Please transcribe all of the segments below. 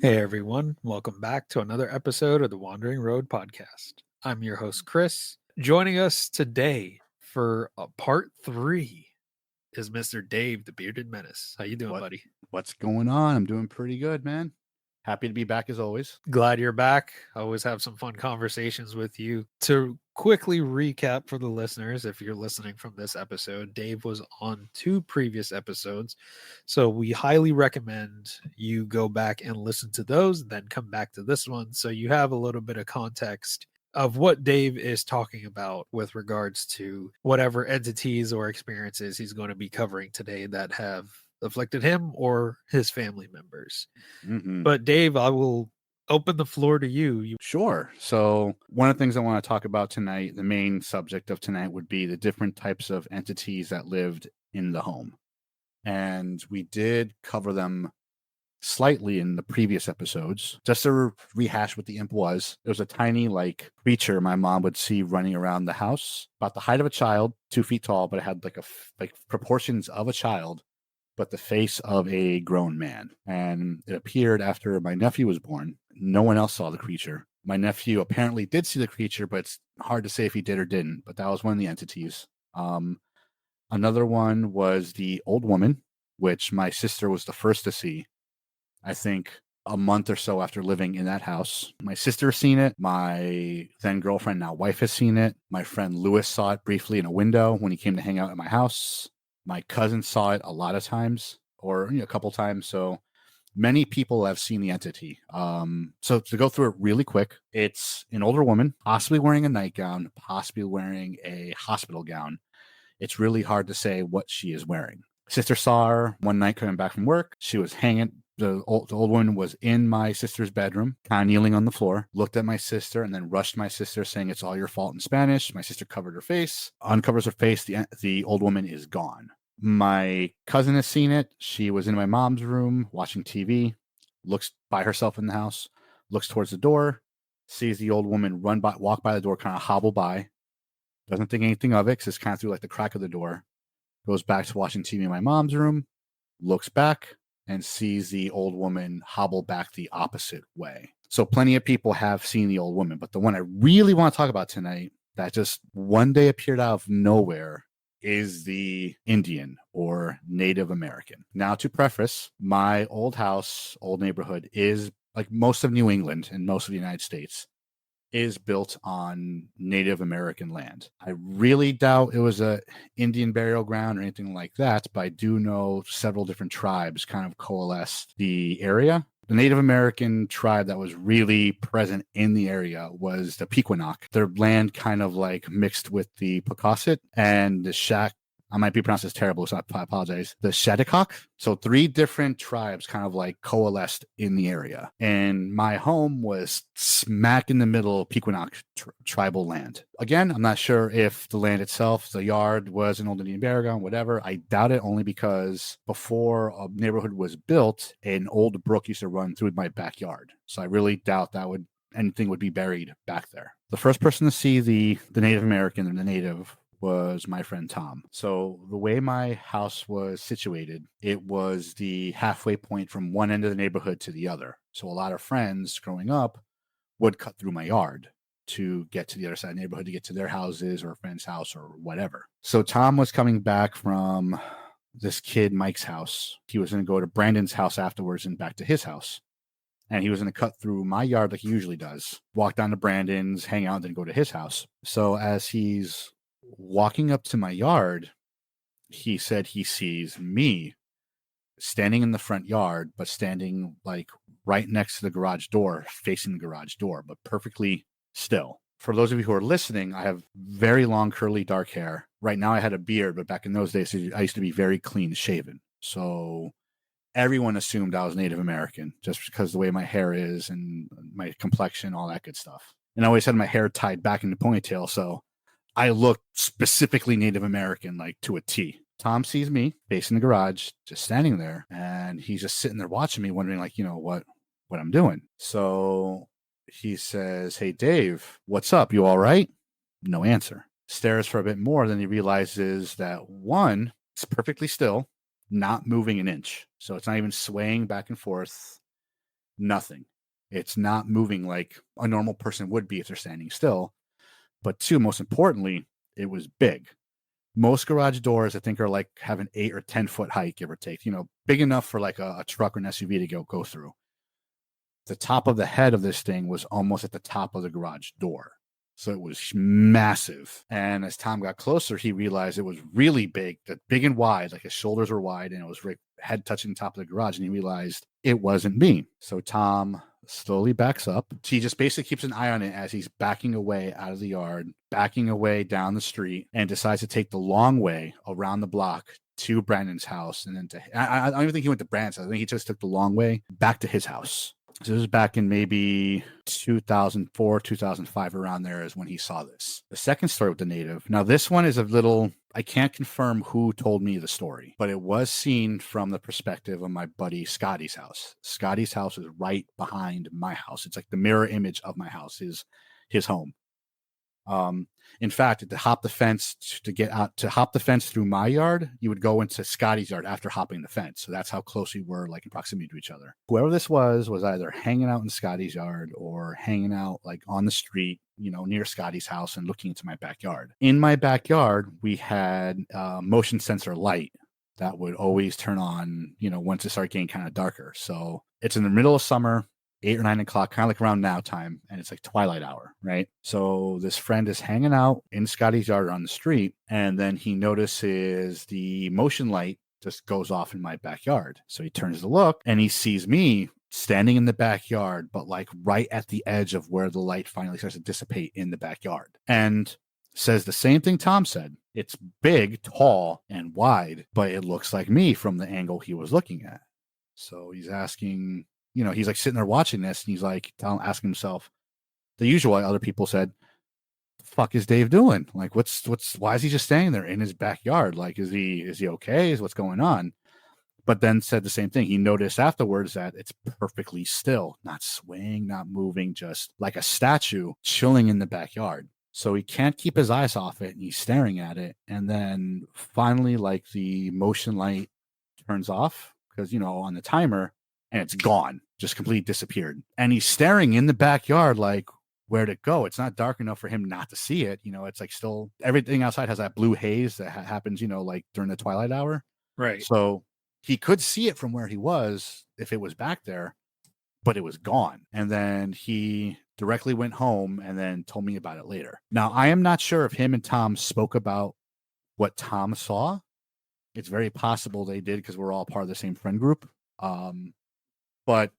Hey everyone, welcome back to another episode of the Wandering Road podcast. I'm your host Chris. Joining us today for part 3 is Mr. Dave The Bearded Menace. How you doing, buddy? What's going on? I'm doing pretty good, man. Happy to be back as always. Glad you're back. I always have some fun conversations with you. To quickly recap for the listeners, if you're listening from this episode, Dave was on 2 previous episodes. So we highly recommend you go back and listen to those, then come back to this one so you have a little bit of context of what Dave is talking about with regards to whatever entities or experiences he's going to be covering today that have afflicted him or his family members. But Dave, I will open the floor to you. Sure. So one of the things I want to talk about tonight, the main subject of tonight, would be the different types of entities that lived in the home. And we did cover them slightly in the previous episodes. Just to rehash what the imp was, it was a tiny creature my mom would see running around the house, about the height of a child, 2 feet tall, but it had like proportions of a child, but the face of a grown man. And it appeared after my nephew was born. No one else saw the creature. My nephew apparently did see the creature, but it's hard to say if he did or didn't. But that was one of the entities. Another one was the old woman, which my sister was the first to see, I think a month or so after living in that house. My sister has seen it. My then girlfriend, now wife, has seen it. My friend Lewis saw it briefly in a window when he came to hang out at my house. My cousin saw it a lot of times, or a couple times. So many people have seen the entity. So to go through it really quick, it's an older woman, possibly wearing a nightgown, possibly wearing a hospital gown. It's really hard to say what she is wearing. Sister saw her one night coming back from work. She was hanging. The old woman was in my sister's bedroom, kind of kneeling on the floor, looked at my sister, and then rushed my sister, saying, "It's all your fault," in Spanish. My sister covered her face, uncovers her face. The old woman is gone. My cousin has seen it. She was in my mom's room watching TV, looks by herself in the house, looks towards the door, sees the old woman walk by the door, kind of hobble by, doesn't think anything of it because it's kind of through the crack of the door, goes back to watching TV in my mom's room, looks back, and sees the old woman hobble back the opposite way. So plenty of people have seen the old woman, but the one I really want to talk about tonight that just one day appeared out of nowhere is the Indian or Native American. Now, to preface, my old house, old neighborhood is, like most of New England and most of the United States, is built on Native American land. I really doubt it was a Indian burial ground or anything like that, but I do know several different tribes kind of coalesced the area. The Native American tribe that was really present in the area was the Pequannock. Their land kind of mixed with the Pocasset and the I might be pronouncing this terrible, so I apologize. The Shattuck. So 3 different tribes kind of coalesced in the area. And my home was smack in the middle of Pequannock tribal land. Again, I'm not sure if the land itself, the yard, was an old Indian burial ground, whatever. I doubt it, only because before a neighborhood was built, an old brook used to run through my backyard. So I really doubt anything would be buried back there. The first person to see the Native American and the native was my friend Tom. So the way my house was situated, it was the halfway point from one end of the neighborhood to the other. So a lot of friends growing up would cut through my yard to get to the other side of the neighborhood, to get to their houses or a friend's house or whatever. So Tom was coming back from this kid Mike's house. He was going to go to Brandon's house afterwards and back to his house. And he was going to cut through my yard like he usually does, walk down to Brandon's, hang out, then go to his house. So as he's walking up to my yard, he said he sees me standing in the front yard, but standing right next to the garage door, facing the garage door, but perfectly still. For those of you who are listening, I have very long, curly, dark hair. Right now I had a beard, but back in those days, I used to be very clean shaven. So everyone assumed I was Native American just because the way my hair is and my complexion, all that good stuff. And I always had my hair tied back in the ponytail, so I look specifically Native American, to a T. Tom sees me facing the garage, just standing there, and he's just sitting there watching me, wondering, what I'm doing. So he says, "Hey, Dave, what's up? You all right?" No answer. Stares for a bit more, then he realizes that, one, it's perfectly still, not moving an inch. So it's not even swaying back and forth. Nothing. It's not moving like a normal person would be if they're standing still. But two, most importantly, it was big. Most garage doors, I think, are like have an 8 or 10 foot height, give or take, big enough for like a truck or an SUV to go through. The top of the head of this thing was almost at the top of the garage door. So it was massive. And as Tom got closer, he realized it was really big, big and wide, like his shoulders were wide, and it was right, head touching the top of the garage. And he realized it wasn't me. So Tom slowly backs up. He just basically keeps an eye on it as he's backing away out of the yard, backing away down the street, and decides to take the long way around the block to Brandon's house. And then I don't even think he went to Brandon's house. I think he just took the long way back to his house. So this was back in maybe 2004, 2005, around there is when he saw this. The second story with the native. Now, this one is a little, I can't confirm who told me the story, but it was seen from the perspective of my buddy Scotty's house. Scotty's house is right behind my house. It's like the mirror image of my house, is his home. In fact, to hop the fence through my yard, you would go into Scotty's yard after hopping the fence. So that's how close we were, like in proximity to each other. Whoever this was either hanging out in Scotty's yard or hanging out like on the street, near Scotty's house and looking into my backyard. In my backyard, we had a motion sensor light that would always turn on, once it started getting kind of darker. So it's in the middle of summer, 8 or 9 o'clock, kind of like around now time, and it's like twilight hour, right? So this friend is hanging out in Scotty's yard on the street, and then he notices the motion light just goes off in my backyard. So he turns to look, and he sees me standing in the backyard, but like right at the edge of where the light finally starts to dissipate in the backyard. And says the same thing Tom said. It's big, tall, and wide, but it looks like me from the angle he was looking at. So he's asking, he's like sitting there watching this, and he's like asking himself the usual. Other people said, "The fuck is Dave doing? Like, why is he just standing there in his backyard? Like, is he okay? What's going on?" But then said the same thing. He noticed afterwards that it's perfectly still, not swaying, not moving, just like a statue chilling in the backyard. So he can't keep his eyes off it, and he's staring at it. And then finally, like, the motion light turns off because, on the timer, and it's gone, just completely disappeared. And he's staring in the backyard like, where'd it go? It's not dark enough for him not to see it. It's like still everything outside has that blue haze that happens, like during the twilight hour. Right. So he could see it from where he was if it was back there, but it was gone. And then he directly went home and then told me about it later. Now, I am not sure if him and Tom spoke about what Tom saw. It's very possible they did because we're all part of the same friend group. But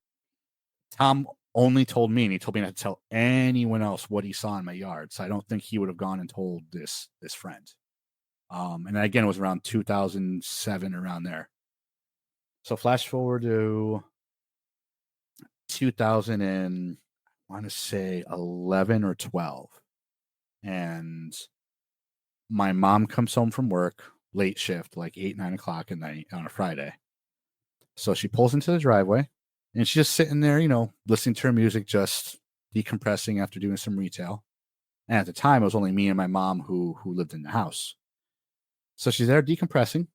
Tom only told me, and he told me not to tell anyone else what he saw in my yard. So I don't think he would have gone and told this friend. And again, it was around 2007, around there. So flash forward to 2000 and I want to say 11 or 12. And my mom comes home from work, late shift, like 8, 9 o'clock at night on a Friday. So she pulls into the driveway. And she's just sitting there, listening to her music, just decompressing after doing some retail. And at the time, it was only me and my mom who lived in the house. So she's there decompressing.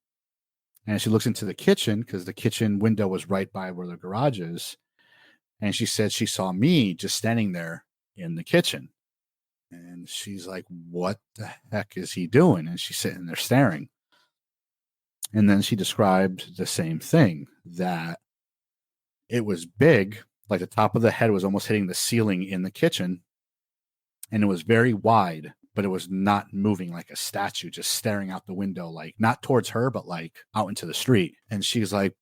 And she looks into the kitchen because the kitchen window was right by where the garage is. And she said she saw me just standing there in the kitchen. And she's like, "What the heck is he doing?" And she's sitting there staring. And then she described the same thing, that it was big, like the top of the head was almost hitting the ceiling in the kitchen. And it was very wide, but it was not moving, like a statue, just staring out the window, like not towards her, but like out into the street. And she's like,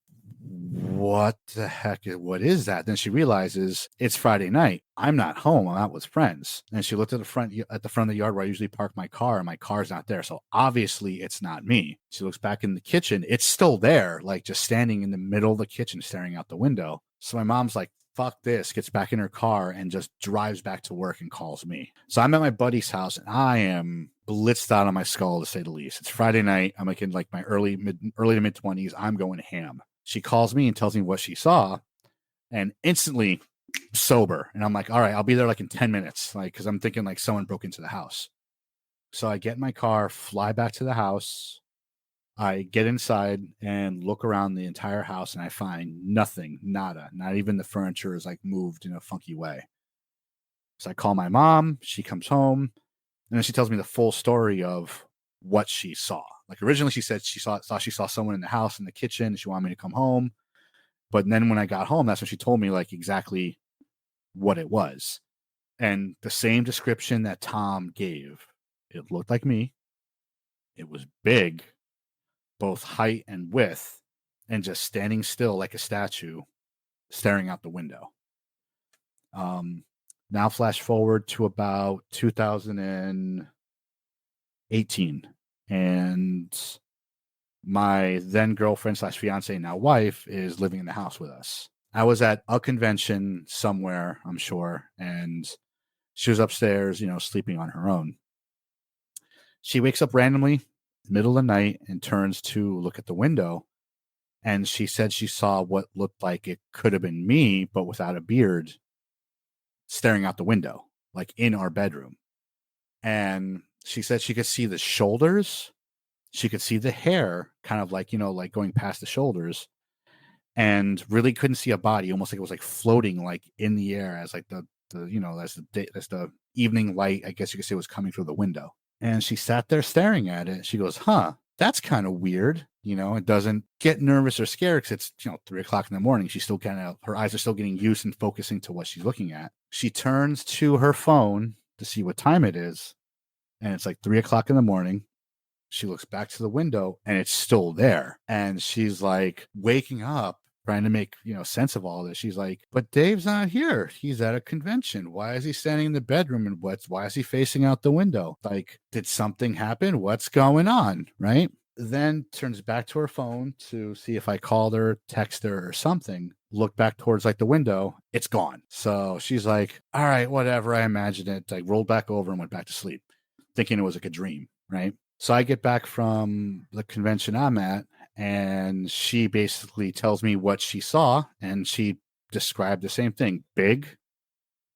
"What the heck? What is that?" Then she realizes it's Friday night. I'm not home. I'm out with friends. And she looked at the front of the yard where I usually park my car, and my car's not there. So obviously it's not me. She looks back in the kitchen. It's still there, like just standing in the middle of the kitchen, staring out the window. So my mom's like, "Fuck this," gets back in her car and just drives back to work and calls me. So I'm at my buddy's house, and I am blitzed out on my skull, to say the least. It's Friday night. I'm like in like my early to mid 20s. I'm going ham. She calls me and tells me what she saw, and instantly sober. And I'm like, "All right, I'll be there like in 10 minutes. Like, cause I'm thinking like someone broke into the house." So I get in my car, fly back to the house. I get inside and look around the entire house, and I find nothing, nada, not even the furniture is like moved in a funky way. So I call my mom, she comes home, and then she tells me the full story of what she saw. Like originally she said thought she saw someone in the house in the kitchen, and she wanted me to come home. But then when I got home, that's when she told me like exactly what it was. And the same description that Tom gave. It looked like me. It was big, both height and width, and just standing still like a statue, staring out the window. Now flash forward to about 2018, and my then girlfriend / fiance, now wife, is living in the house with us. I was at a convention somewhere, I'm sure, and she was upstairs, sleeping on her own. She wakes up randomly, middle of the night, and turns to look at the window. And she said she saw what looked like it could have been me, but without a beard, staring out the window, like in our bedroom. And she said she could see the shoulders. She could see the hair kind of like, like going past the shoulders, and really couldn't see a body, almost like it was like floating like in the air as like the as the evening light, I guess you could say, was coming through the window. And she sat there staring at it. She goes, huh, that's kind of weird. It doesn't get nervous or scared because it's 3:00 in the morning. She's still her eyes are still getting used and focusing to what she's looking at. She turns to her phone to see what time it is, and it's like 3:00 in the morning. She looks back to the window and it's still there. And she's like waking up, trying to make, sense of all this. She's like, but Dave's not here. He's at a convention. Why is he standing in the bedroom? And why is he facing out the window? Like, did something happen? What's going on? Right. Then turns back to her phone to see if I called her, text her or something. Look back towards like the window. It's gone. So she's like, all right, whatever. I imagined it. Like rolled back over and went back to sleep, thinking it was like a dream. Right. So I get back from the convention I'm at, and she basically tells me what she saw, and she described the same thing. Big,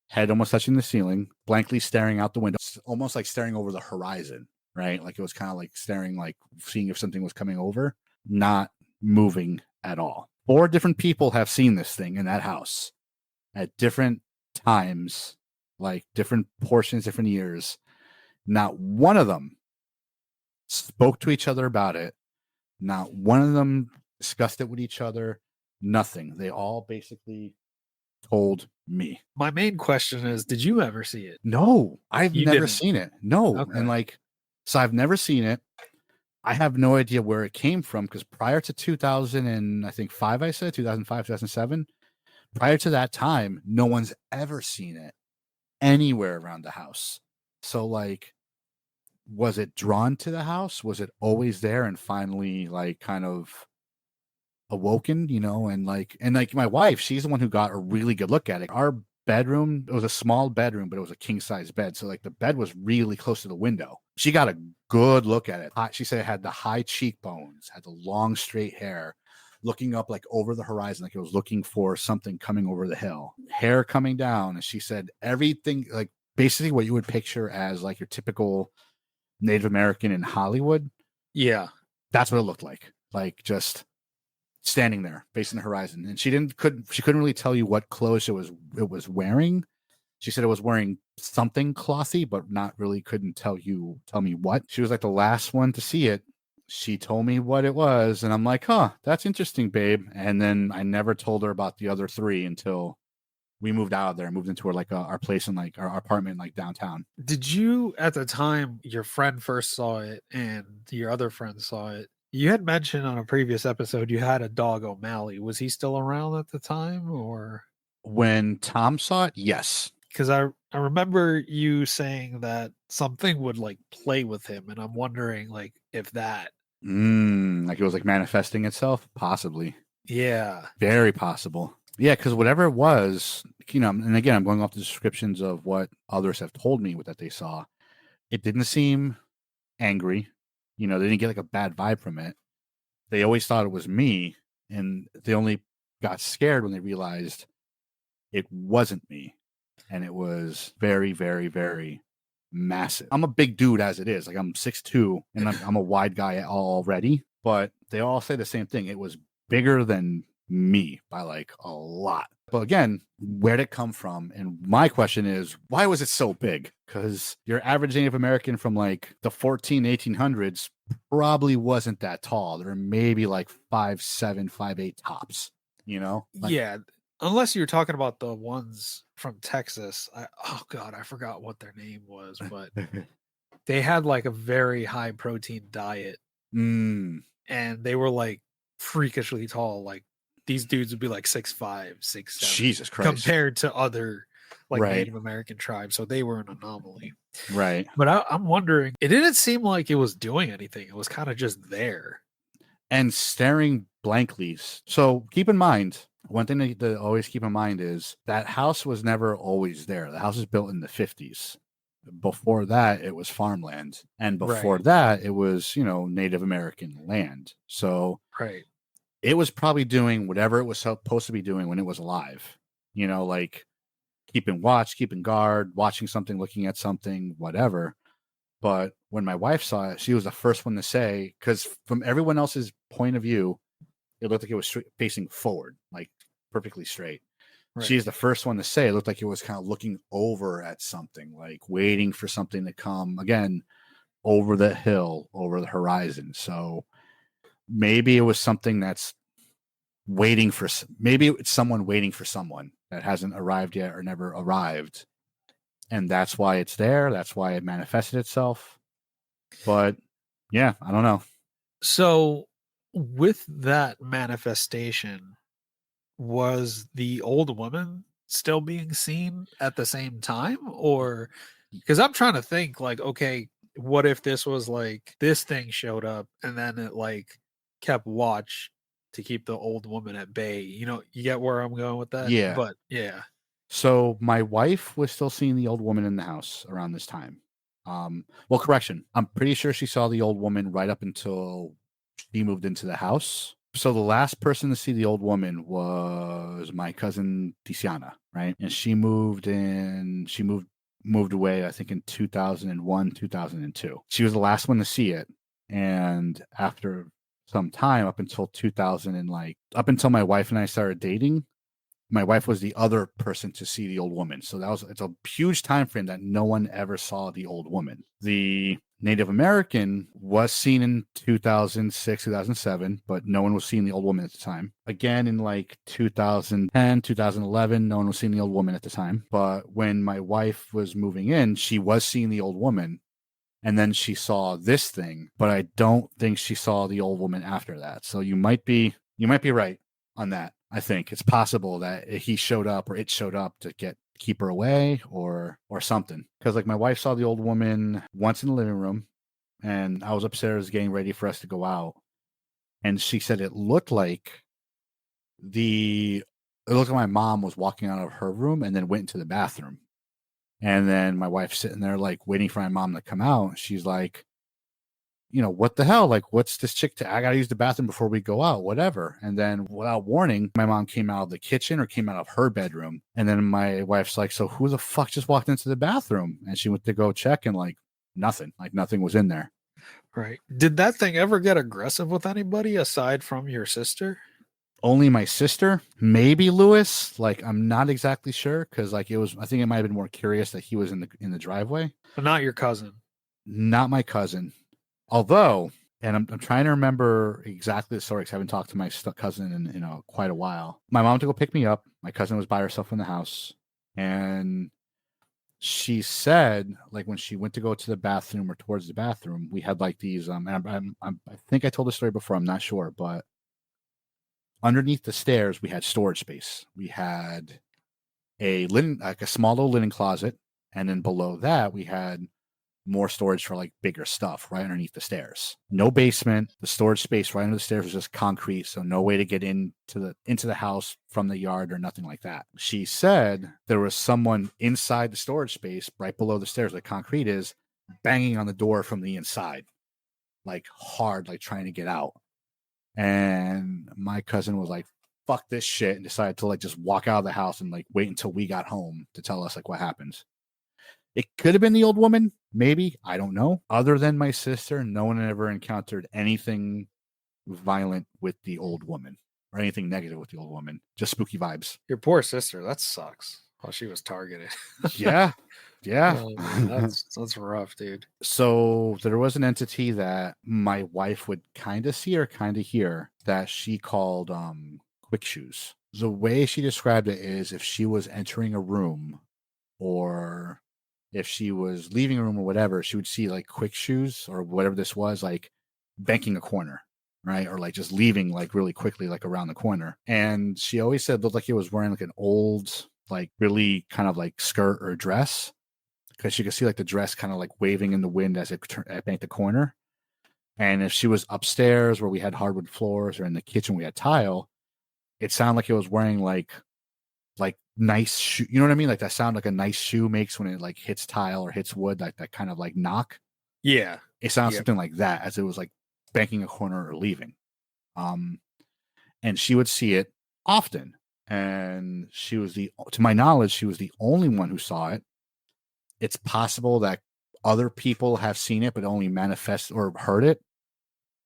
head almost touching the ceiling, blankly staring out the window, almost like staring over the horizon, right? Like it was kind of like staring, like seeing if something was coming over, not moving at all. 4 different people have seen this thing in that house at different times, like different portions, different years. Not one of them spoke to each other about it. Not one of them discussed it with each other. Nothing. They all basically told me. My main question is, did you ever see it? No, I've You never didn't. seen it. No. Okay. And so I've never seen it. I have no idea where it came from, because prior to 2005, I said 2005, 2007, prior to that time, no one's ever seen it anywhere around the house. So was it drawn to the house? Was it always there and finally kind of awoken, and my wife, she's the one who got a really good look at it. Our bedroom, it was a small bedroom, but it was a king size bed. So the bed was really close to the window. She got a good look at it. She said it had the high cheekbones, had the long straight hair, looking up like over the horizon, like it was looking for something coming over the hill, hair coming down. And she said everything, like basically what you would picture as like your typical Native American in Hollywood. Yeah. That's what it looked like. Like just standing there facing the horizon. And she couldn't really tell you what clothes it was wearing. She said it was wearing something clothy, but not really couldn't tell me what. She was like the last one to see it. She told me what it was, and I'm like, huh, that's interesting, babe. And then I never told her about the other 3 until we moved out of there and moved into our place in like our apartment like downtown. Did you, at the time your friend first saw it and your other friend saw it, you had mentioned on a previous episode you had a dog, O'Malley. Was he still around at the time, or? When Tom saw it, yes. Because I remember you saying that something would like play with him, and I'm wondering like if that. Like it was like manifesting itself, possibly. Yeah. Very possible. Yeah, because whatever it was, and again, I'm going off the descriptions of what others have told me that they saw. It didn't seem angry. They didn't get like a bad vibe from it. They always thought it was me, and they only got scared when they realized it wasn't me. And it was very, very, very massive. I'm a big dude as it is. Like I'm 6'2", and I'm a wide guy already. but they all say the same thing. It was bigger than me by like a lot. But again, where'd it come from? And my question is, why was it so big? Because your average Native American from like the 1800s probably wasn't that tall. They're maybe like 5'7", 5'8" tops, you know? Like, Yeah, unless you're talking about the ones from Texas. Oh god, I forgot what their name was, but they had like a very high protein diet, mm, and they were like freakishly tall. Like these dudes would be like 6'5", 6'7", Jesus Christ. compared to other like Right. Native American tribes. So they were an anomaly. Right. But I'm wondering, it didn't seem like it was doing anything. It was kind of just there. And staring blankly. So keep in mind, one thing to always keep in mind is that house was never always there. The house was built in the 50s. Before that, it was farmland. And before Right. that, it was, Native American land. So Right. it was probably doing whatever it was supposed to be doing when it was alive. Like keeping watch, keeping guard, watching something, looking at something, whatever. But when my wife saw it, she was the first one to say, because from everyone else's point of view, it looked like it was facing forward, like perfectly straight. Right. She's the first one to say it looked like it was kind of looking over at something, like waiting for something to come again over the hill, over the horizon. So maybe it was something that's maybe it's someone waiting for someone that hasn't arrived yet or never arrived. And that's why it's there. That's why it manifested itself. But yeah, I don't know. So with that manifestation, was the old woman still being seen at the same time? Or because I'm trying to think like, okay, what if this was like this thing showed up and then it like kept watch to keep the old woman at bay? You get where I'm going with that? Yeah. But yeah. So my wife was still seeing the old woman in the house around this time. Well, correction. I'm pretty sure she saw the old woman right up until she moved into the house. So the last person to see the old woman was my cousin Tiziana, right? And she moved away, I think in 2001, 2002. She was the last one to see it. And after some time, up until 2000 and up until my wife and I started dating, my wife was the other person to see the old woman. So it's a huge time frame that no one ever saw the old woman. The Native American was seen in 2006, 2007, but no one was seeing the old woman at the time. Again, in 2010, 2011, no one was seeing the old woman at the time. But when my wife was moving in, she was seeing the old woman. And then she saw this thing, but I don't think she saw the old woman after that. So you might be right on that. I think it's possible that he showed up or it showed up to keep her away or something. Because my wife saw the old woman once in the living room, and I was upstairs getting ready for us to go out, and she said it looked like my mom was walking out of her room and then went into the bathroom, and then my wife's sitting there waiting for my mom to come out. She's like, what the hell? What's this chick? I gotta use the bathroom before we go out, whatever. And then without warning, my mom came out of the kitchen or came out of her bedroom. And then my wife's like, so who the fuck just walked into the bathroom? And she went to go check and nothing was in there. Right. Did that thing ever get aggressive with anybody aside from your sister? Only my sister, maybe Lewis. I'm not exactly sure because I think it might have been more curious that he was in the driveway. But not your cousin. Not my cousin. Although, and I'm trying to remember exactly the story because I haven't talked to my cousin in quite a while. My mom to go pick me up. My cousin was by herself in the house, and she said when she went to go to the bathroom or towards the bathroom, we had these. I think I told the story before. I'm not sure, but underneath the stairs we had storage space. We had a small little linen closet, and then below that we had more storage for bigger stuff right underneath the stairs. No basement. The storage space right under the stairs was just concrete, so no way to get into the house from the yard or nothing like that. She said there was someone inside the storage space right below the stairs, like concrete is, banging on the door from the inside, hard, trying to get out. And my cousin was like, fuck this shit, and decided to just walk out of the house and wait until we got home to tell us what happened. It could have been the old woman, maybe. I don't know. Other than my sister, no one ever encountered anything violent with the old woman or anything negative with the old woman. Just spooky vibes. Your poor sister. That sucks. While she was targeted. Yeah. Yeah. Oh man, that's rough, dude. So there was an entity that my wife would kind of see or kind of hear that she called quick shoes. The way she described it is if she was entering a room or if she was leaving a room or whatever, she would see like quick shoes or whatever this was, like banking a corner, right? Or like just leaving like really quickly, like around the corner. And she always said it looked like he was wearing like an old, like really kind of like skirt or dress, because you could see like the dress kind of like waving in the wind as it banked the corner. And if she was upstairs where we had hardwood floors or in the kitchen we had tile, it sounded like it was wearing like nice shoe. You know what I mean? Like that sound like a nice shoe makes when it like hits tile or hits wood, like that kind of like knock. Yeah. It sounds Yep. something like that as it was like banking a corner or leaving. And she would see it often. And she was to my knowledge, she was the only one who saw it. It's possible that other people have seen it, but only manifest or heard it,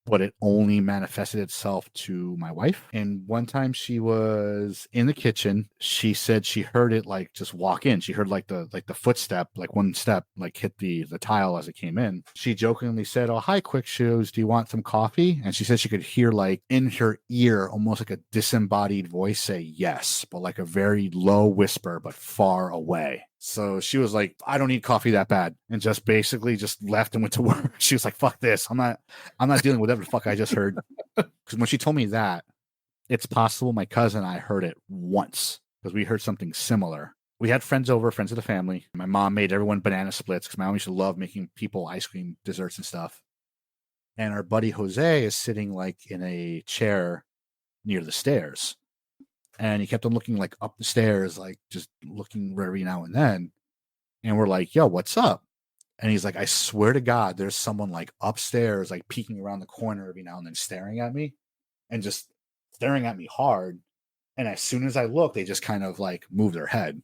but it only manifested itself to my wife. And one time she was in the kitchen, she said she heard it like just walk in. She heard like the footstep, like one step, like hit the tile as it came in. She jokingly said, "Oh, hi, Quick Shoes. Do you want some coffee?" And she said she could hear like in her ear, almost like a disembodied voice say yes, but like a very low whisper, but far away. So she was like, "I don't need coffee that bad," and just basically just left and went to work. She was like, "Fuck this. I'm not dealing with whatever the fuck I just heard." Because when she told me that, it's possible my cousin and I heard it once because we heard something similar. We had friends over, friends of the family. My mom made everyone banana splits because my mom used to love making people ice cream desserts and stuff. And our buddy Jose is sitting like in a chair near the stairs. And he kept on looking like up the stairs, like just looking every now and then. And we're like, "Yo, what's up?" And he's like, "I swear to God, there's someone like upstairs, like peeking around the corner every now and then, staring at me and just staring at me hard. And as soon as I look, they just kind of like move their head."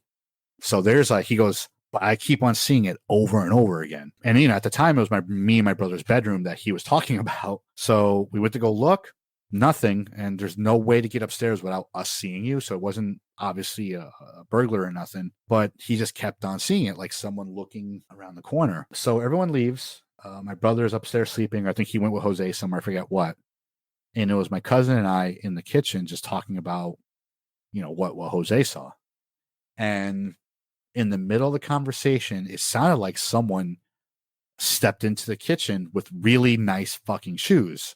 So there's like, he goes, "But I keep on seeing it over and over again." And, at the time it was me and my brother's bedroom that he was talking about. So we went to go look, nothing. And there's no way to get upstairs without us seeing you. So it wasn't obviously a burglar or nothing, but he just kept on seeing it, like someone looking around the corner. So everyone leaves. My brother's upstairs sleeping. I think he went with Jose somewhere, I forget what. And it was my cousin and I in the kitchen just talking about, what Jose saw. And in the middle of the conversation, it sounded like someone stepped into the kitchen with really nice fucking shoes,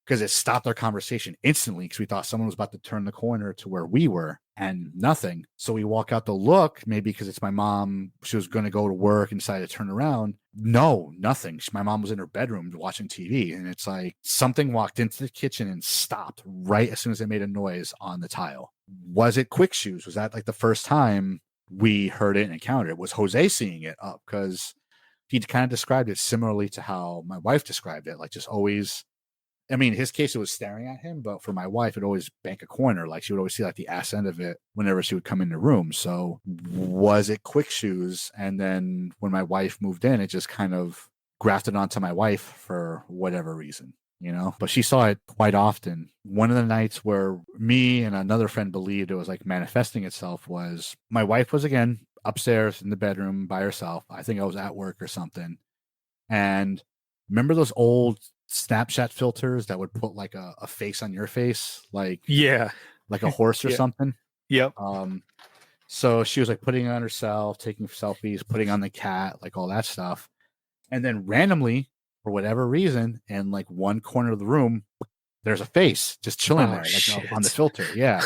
because it stopped our conversation instantly because we thought someone was about to turn the corner to where we were and nothing. So we walk out to look, maybe because it's my mom. She was going to go to work and decided to turn around. No, nothing. My mom was in her bedroom watching TV. And it's like something walked into the kitchen and stopped right as soon as it made a noise on the tile. Was it Quick Shoes? Was that like the first time we heard it and encountered it? Was Jose seeing it up? Because he kind of described it similarly to how my wife described it. Like just always, I mean, in his case, it was staring at him, but for my wife, it always bank a corner. Like she would always see like the ass end of it whenever she would come in the room. So was it Quick Shoes? And then when my wife moved in, it just kind of grafted onto my wife for whatever reason, but she saw it quite often. One of the nights where me and another friend believed it was like manifesting itself was my wife was again upstairs in the bedroom by herself. I think I was at work or something. And remember those old Snapchat filters that would put like a face on your face, like like a horse or Yeah. something? Yep. So she was like putting it on herself, taking selfies, putting on the cat, like all that stuff. And then randomly, for whatever reason, in like one corner of the room, there's a face just chilling there, like on the filter. Yeah.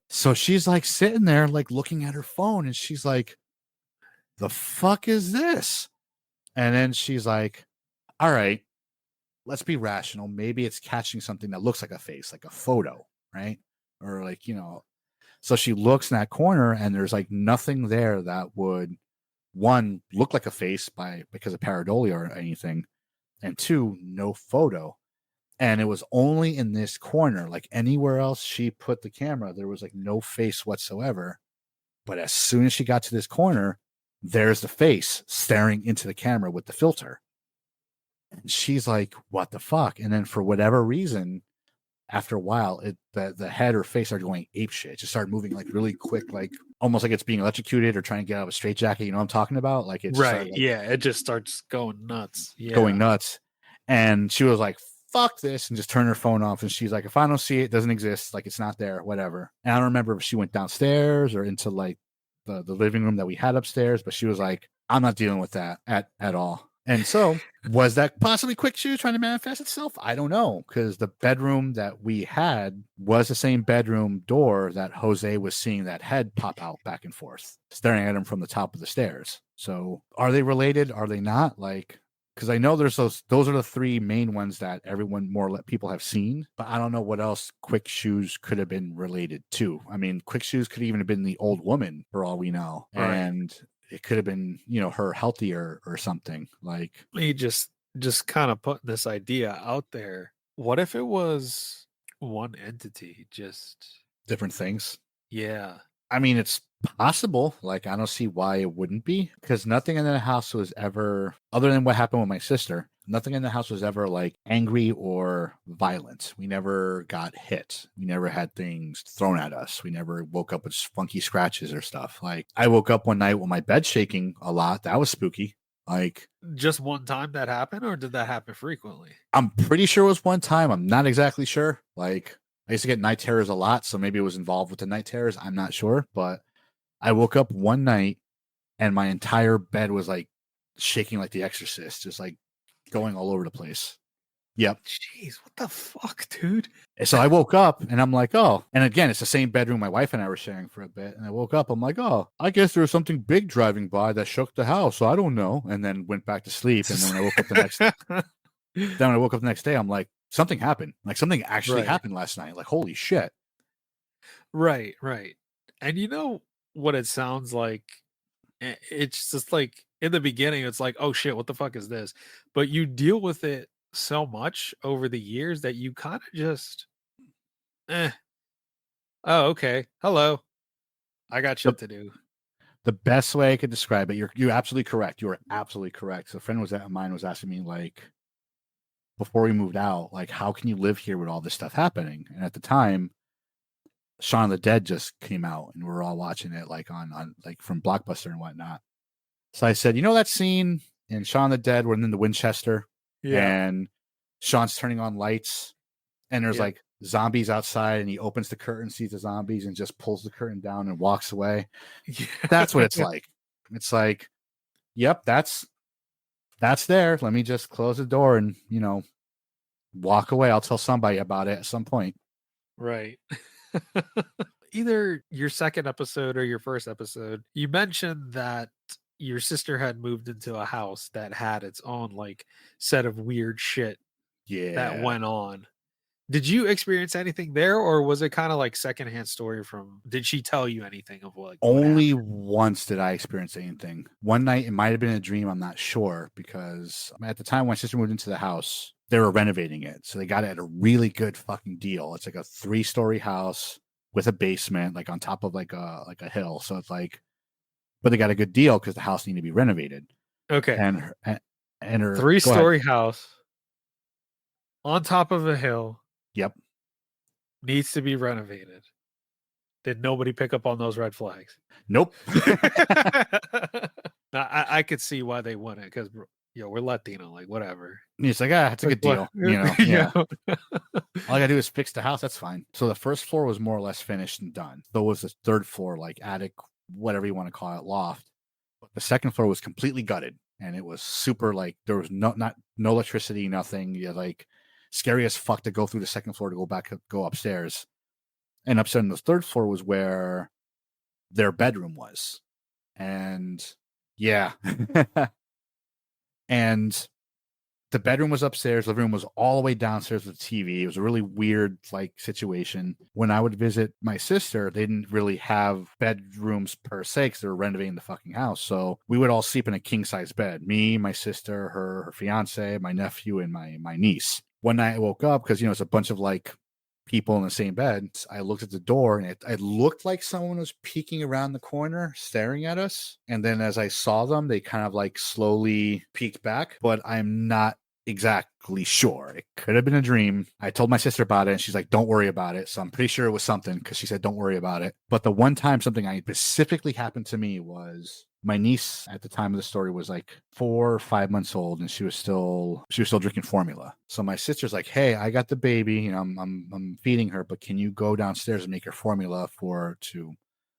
So she's like sitting there, like looking at her phone, and she's like, "The fuck is this?" And then she's like, "All right, let's be rational. Maybe it's catching something that looks like a face, like a photo, right?" Or like, so she looks in that corner and there's like nothing there that would, one, look like a face because of pareidolia or anything, and two, no photo. And it was only in this corner. Like anywhere else she put the camera, there was like no face whatsoever. But as soon as she got to this corner, there's the face staring into the camera with the filter. She's like, what the fuck? And then for whatever reason, after a while, the head or face started going ape shit. It just started moving like really quick, like almost like it's being electrocuted or trying to get out of a straitjacket. You know what I'm talking about? Like it just Right. started like Yeah. It just starts going nuts. going Yeah. nuts. And she was like, fuck this, and just turned her phone off. And she's like, if I don't see it, it doesn't exist. Like it's not there, whatever. And I don't remember if she went downstairs or into like the living room that we had upstairs, but she was like, I'm not dealing with that at all. And so, was that possibly Quick Shoes trying to manifest itself? I don't know, because the bedroom that we had was the same bedroom door that Jose was seeing that head pop out back and forth, staring at him from the top of the stairs. So, are they related? Are they not? Like, because I know there's those are the three main ones that everyone people have seen, but I don't know what else Quick Shoes could have been related to. I mean, Quick Shoes could even have been the old woman for all we know. Right. And it could have been, her healthier or something. Like, Me just kind of putting this idea out there. What if it was one entity? Just different things. yeah. I mean, it's possible. Like, I don't see why it wouldn't be, because nothing in the house was ever, other than what happened with my sister, nothing in the house was ever like angry or violent. We never got hit. We never had things thrown at us. We never woke up with funky scratches or stuff. Like, I woke up one night with my bed shaking a lot. That was spooky. Like, Just one time that happened, or did that happen frequently? I'm pretty sure it was one time. I'm not exactly sure. Like, I used to get night terrors a lot, so maybe it was involved with the night terrors. I'm not sure, but I woke up one night and my entire bed was like shaking like The Exorcist, just like going all over the place. Yep. Jeez, what the fuck, dude? So I woke up and I'm like, oh, and again, it's the same bedroom my wife and I were sharing for a bit. And I woke up, I'm like, oh, I guess there was something big driving by that shook the house. So I don't know. And then went back to sleep. And then when I woke up the next day, I'm like, something happened. Like something actually Right. happened last night. Like, holy shit. Right, right. And you know what it sounds like? It's just like in the beginning, it's like, oh shit, what the fuck is this? But you deal with it so much over the years that you kind of just, eh, oh, okay. Hello. I got The, shit to do. the best way I could describe it, you're absolutely correct. You are absolutely correct. So a friend of mine was asking me, like, before we moved out, like, how can you live here with all this stuff happening? And at the time, Shaun of the Dead just came out and we were all watching it like on like from Blockbuster and whatnot. So I said, that scene in Shaun of the Dead when in the Winchester Yeah. and Sean's turning on lights and there's Yeah. like zombies outside and he opens the curtain, sees the zombies and just pulls the curtain down and walks away. Yeah. That's what it's like. It's like, yep, that's there. Let me just close the door and, walk away. I'll tell somebody about it at some point. Right. Either your second episode or your first episode, you mentioned that your sister had moved into a house that had its own like set of weird shit that Yeah. went on. Did you experience anything there, or was it kind of like secondhand story from? Did she tell you anything of like what happened? Only once did I experience anything. One night, it might have been a dream. I'm not sure, because at the time when my sister moved into the house, they were renovating it. So they got it at a really good fucking deal. It's like a 3-story house with a basement, like on top of like a hill. So it's like, but they got a good deal because the house needed to be renovated. Okay, And her 3-story house on top of a hill. Yep. Needs to be renovated. Did nobody pick up on those red flags? Nope. Now, I could see why they wouldn't, because we're Latino, like whatever. It's like, it's a good deal. Yeah. All I gotta do is fix the house. That's fine. So the first floor was more or less finished and done. So was the third floor, like attic, whatever you want to call it, loft. But the second floor was completely gutted, and it was super like there was no electricity, nothing. Yeah, like scary as fuck to go through the second floor to go upstairs. And upstairs on the third floor was where their bedroom was. And yeah. And the bedroom was upstairs, living room was all the way downstairs with the TV. It was a really weird like situation. When I would visit my sister, they didn't really have bedrooms per se because they were renovating the fucking house. So we would all sleep in a king size bed. Me, my sister, her fiance, my nephew, and my niece. One night I woke up because it's a bunch of like people in the same bed. I looked at the door and it looked like someone was peeking around the corner staring at us. And then as I saw them, they kind of like slowly peeked back, but I'm not exactly sure. It could have been a dream. I told my sister about it and she's like, don't worry about it. So I'm pretty sure it was something because she said, don't worry about it. But the one time something I specifically happened to me was my niece at the time of the story was like 4 or 5 months old and she was still drinking formula. So my sister's like, hey, I got the baby, you know, I'm feeding her, but can you go downstairs and make her formula to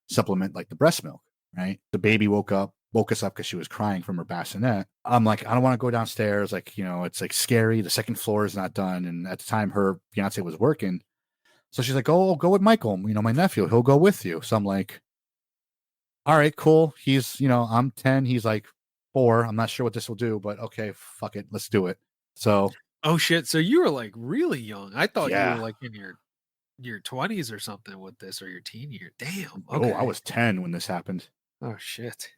supplement like the breast milk? Right. The baby woke us up because she was crying from her bassinet. I'm like, I don't want to go downstairs. Like, you know, it's like scary. The second floor is not done. And at the time her fiance was working. So she's like, oh, go with Michael, you know, my nephew, he'll go with you. So I'm like, all right, cool. He's, you know, I'm 10. He's like 4. I'm not sure what this will do, but okay, fuck it. Let's do it. So Oh shit! So you were like really young. I thought you were yeah. like in your 20s or something with this, or your teen year. Damn. Oh, I Okay. was 10 when this happened. Oh shit.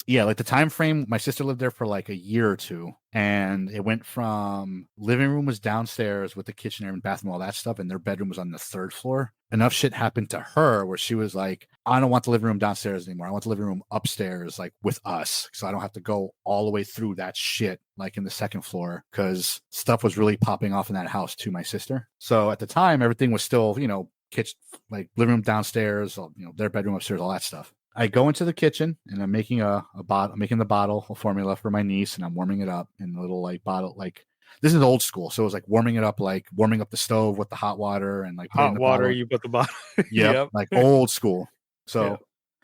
Yeah, like the time frame, my sister lived there for like a year or two, and it went from living room was downstairs with the kitchen and bathroom, all that stuff, and their bedroom was on the 3rd floor. Enough shit happened to her where she was like, I don't want the living room downstairs anymore. I want the living room upstairs, like with us, so I don't have to go all the way through that shit like in the 2nd floor, because stuff was really popping off in that house to my sister. So at the time, everything was still, you know, kitchen, like living room downstairs, you know, their bedroom upstairs, all that stuff. I go into the kitchen and I'm making making the bottle of formula for my niece, and I'm warming it up in a little like bottle. Like, this is old school, so it was like warming it up, like warming up the stove with the hot water and like putting Hot the water. bottle. You put the bottom. Yep, Yep. like old school. Yeah. So,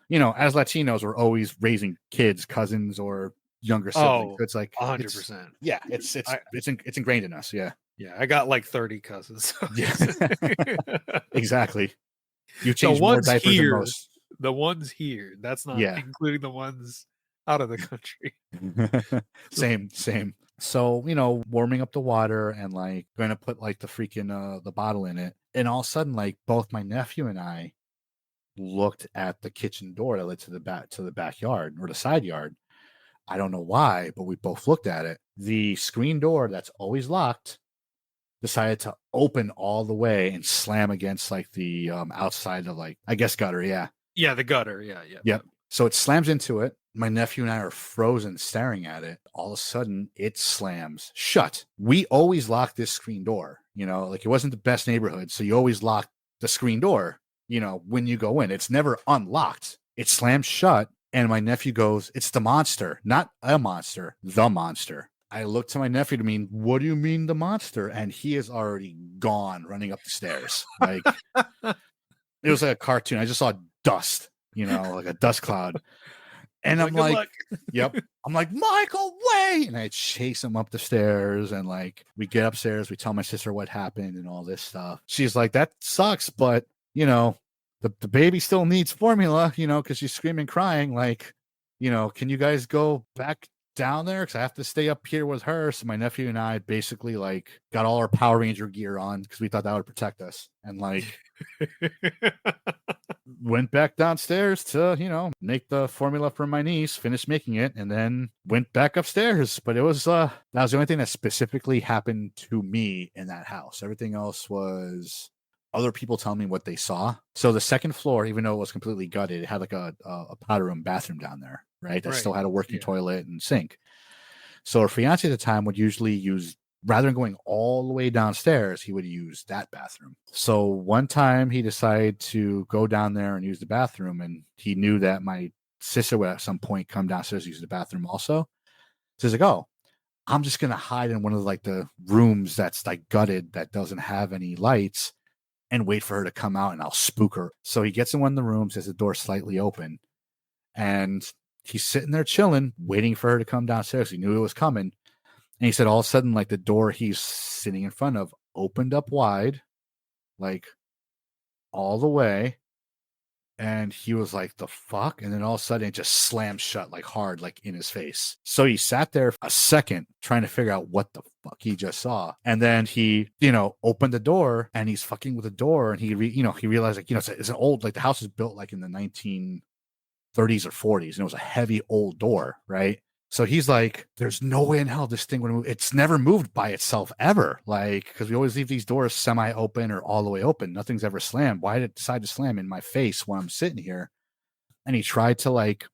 you know, as Latinos, we're always raising kids, cousins, or younger siblings. Oh, So it's like 100%. yeah, I it's ingrained in us. Yeah, yeah, I got like 30 cousins. yeah, exactly. You The change more ones diapers than here, most. the ones here. That's not Yeah. including the ones out of the country. Same. So, you know, warming up the water and like going to put like the freaking the bottle in it. And all of a sudden, like both my nephew and I looked at the kitchen door that led to the backyard or the side yard. I don't know why, but we both looked at it. The screen door that's always locked decided to open all the way and slam against like the outside of, like, I guess, gutter. Yeah. Yeah, the gutter. Yeah, yeah. Yep. So it slams into it. My nephew and I are frozen staring at it. All of a sudden, it slams shut. We always lock this screen door. You know, like, it wasn't the best neighborhood, so you always lock the screen door, you know, when you go in. It's never unlocked. It slams shut, and my nephew goes, "It's the monster, not a monster, the monster." I look to my nephew to mean, "What do you mean the monster?" And he is already gone, running up the stairs. Like, it was like a cartoon. I just saw dust, you know, like a dust cloud. And I'm Good like, luck. yep. I'm like, Michael, wait. And I chase him up the stairs. And like, we get upstairs. We tell my sister what happened and all this stuff. She's like, that sucks. But, you know, the baby still needs formula, you know, because she's screaming, crying. Like, you know, can you guys go back down there? Because I have to stay up here with her. So my nephew and I basically like got all our Power Ranger gear on because we thought that would protect us. And like, went back downstairs to, you know, make the formula for my niece, finished making it, and then went back upstairs. But it was that was the only thing that specifically happened to me in that house. Everything else was other people telling me what they saw. So the 2nd floor, even though it was completely gutted, it had like a powder room bathroom down there, right? That still had a working toilet and sink. So her fiance at the time would usually use, rather than going all the way downstairs, he would use that bathroom. So one time he decided to go down there and use the bathroom, and he knew that my sister would at some point come downstairs to use the bathroom also. So he's like, "Oh, I'm just gonna hide in one of like the rooms that's like gutted that doesn't have any lights and wait for her to come out and I'll spook her." So he gets in one of the rooms, has the door slightly open, and he's sitting there chilling, waiting for her to come downstairs. He knew it was coming. And he said all of a sudden, like, the door he's sitting in front of opened up wide, like all the way. And he was like, "The fuck?" And then all of a sudden it just slammed shut, like hard, like in his face. So he sat there a second trying to figure out what the fuck he just saw. And then he, you know, opened the door and he's fucking with the door. And he realized, like, you know, it's an old, like, the house is built like in the 1930s or 40s. And it was a heavy old door, right? So he's like, "There's no way in hell this thing would move. It's never moved by itself ever. Like, because we always leave these doors semi-open or all the way open. Nothing's ever slammed. Why did it decide to slam in my face when I'm sitting here?" And he tried to like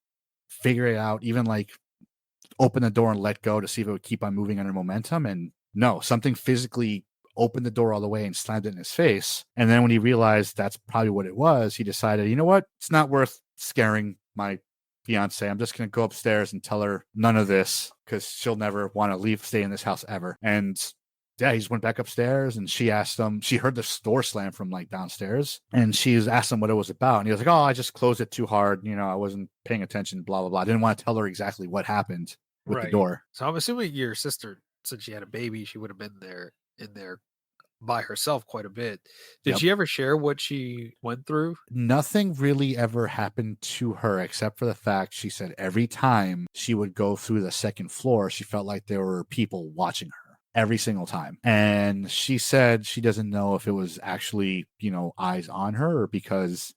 figure it out, even like open the door and let go to see if it would keep on moving under momentum. And no, something physically opened the door all the way and slammed it in his face. And then when he realized that's probably what it was, he decided, you know what? It's not worth scaring my fiance. I'm just going to go upstairs and tell her none of this because she'll never want to stay in this house ever. And yeah, he just went back upstairs and she asked him, she heard the door slam from like downstairs and she asked him what it was about. And he was like, oh, I just closed it too hard. You know, I wasn't paying attention, blah, blah, blah. I didn't want to tell her exactly what happened with the door. So I'm assuming your sister, since she had a baby, she would have been in there by herself quite a bit. Did she ever share what she went through? Nothing really ever happened to her except for the fact she said every time she would go through the second floor, she felt like there were people watching her every single time. And she said she doesn't know if it was actually, you know, eyes on her or because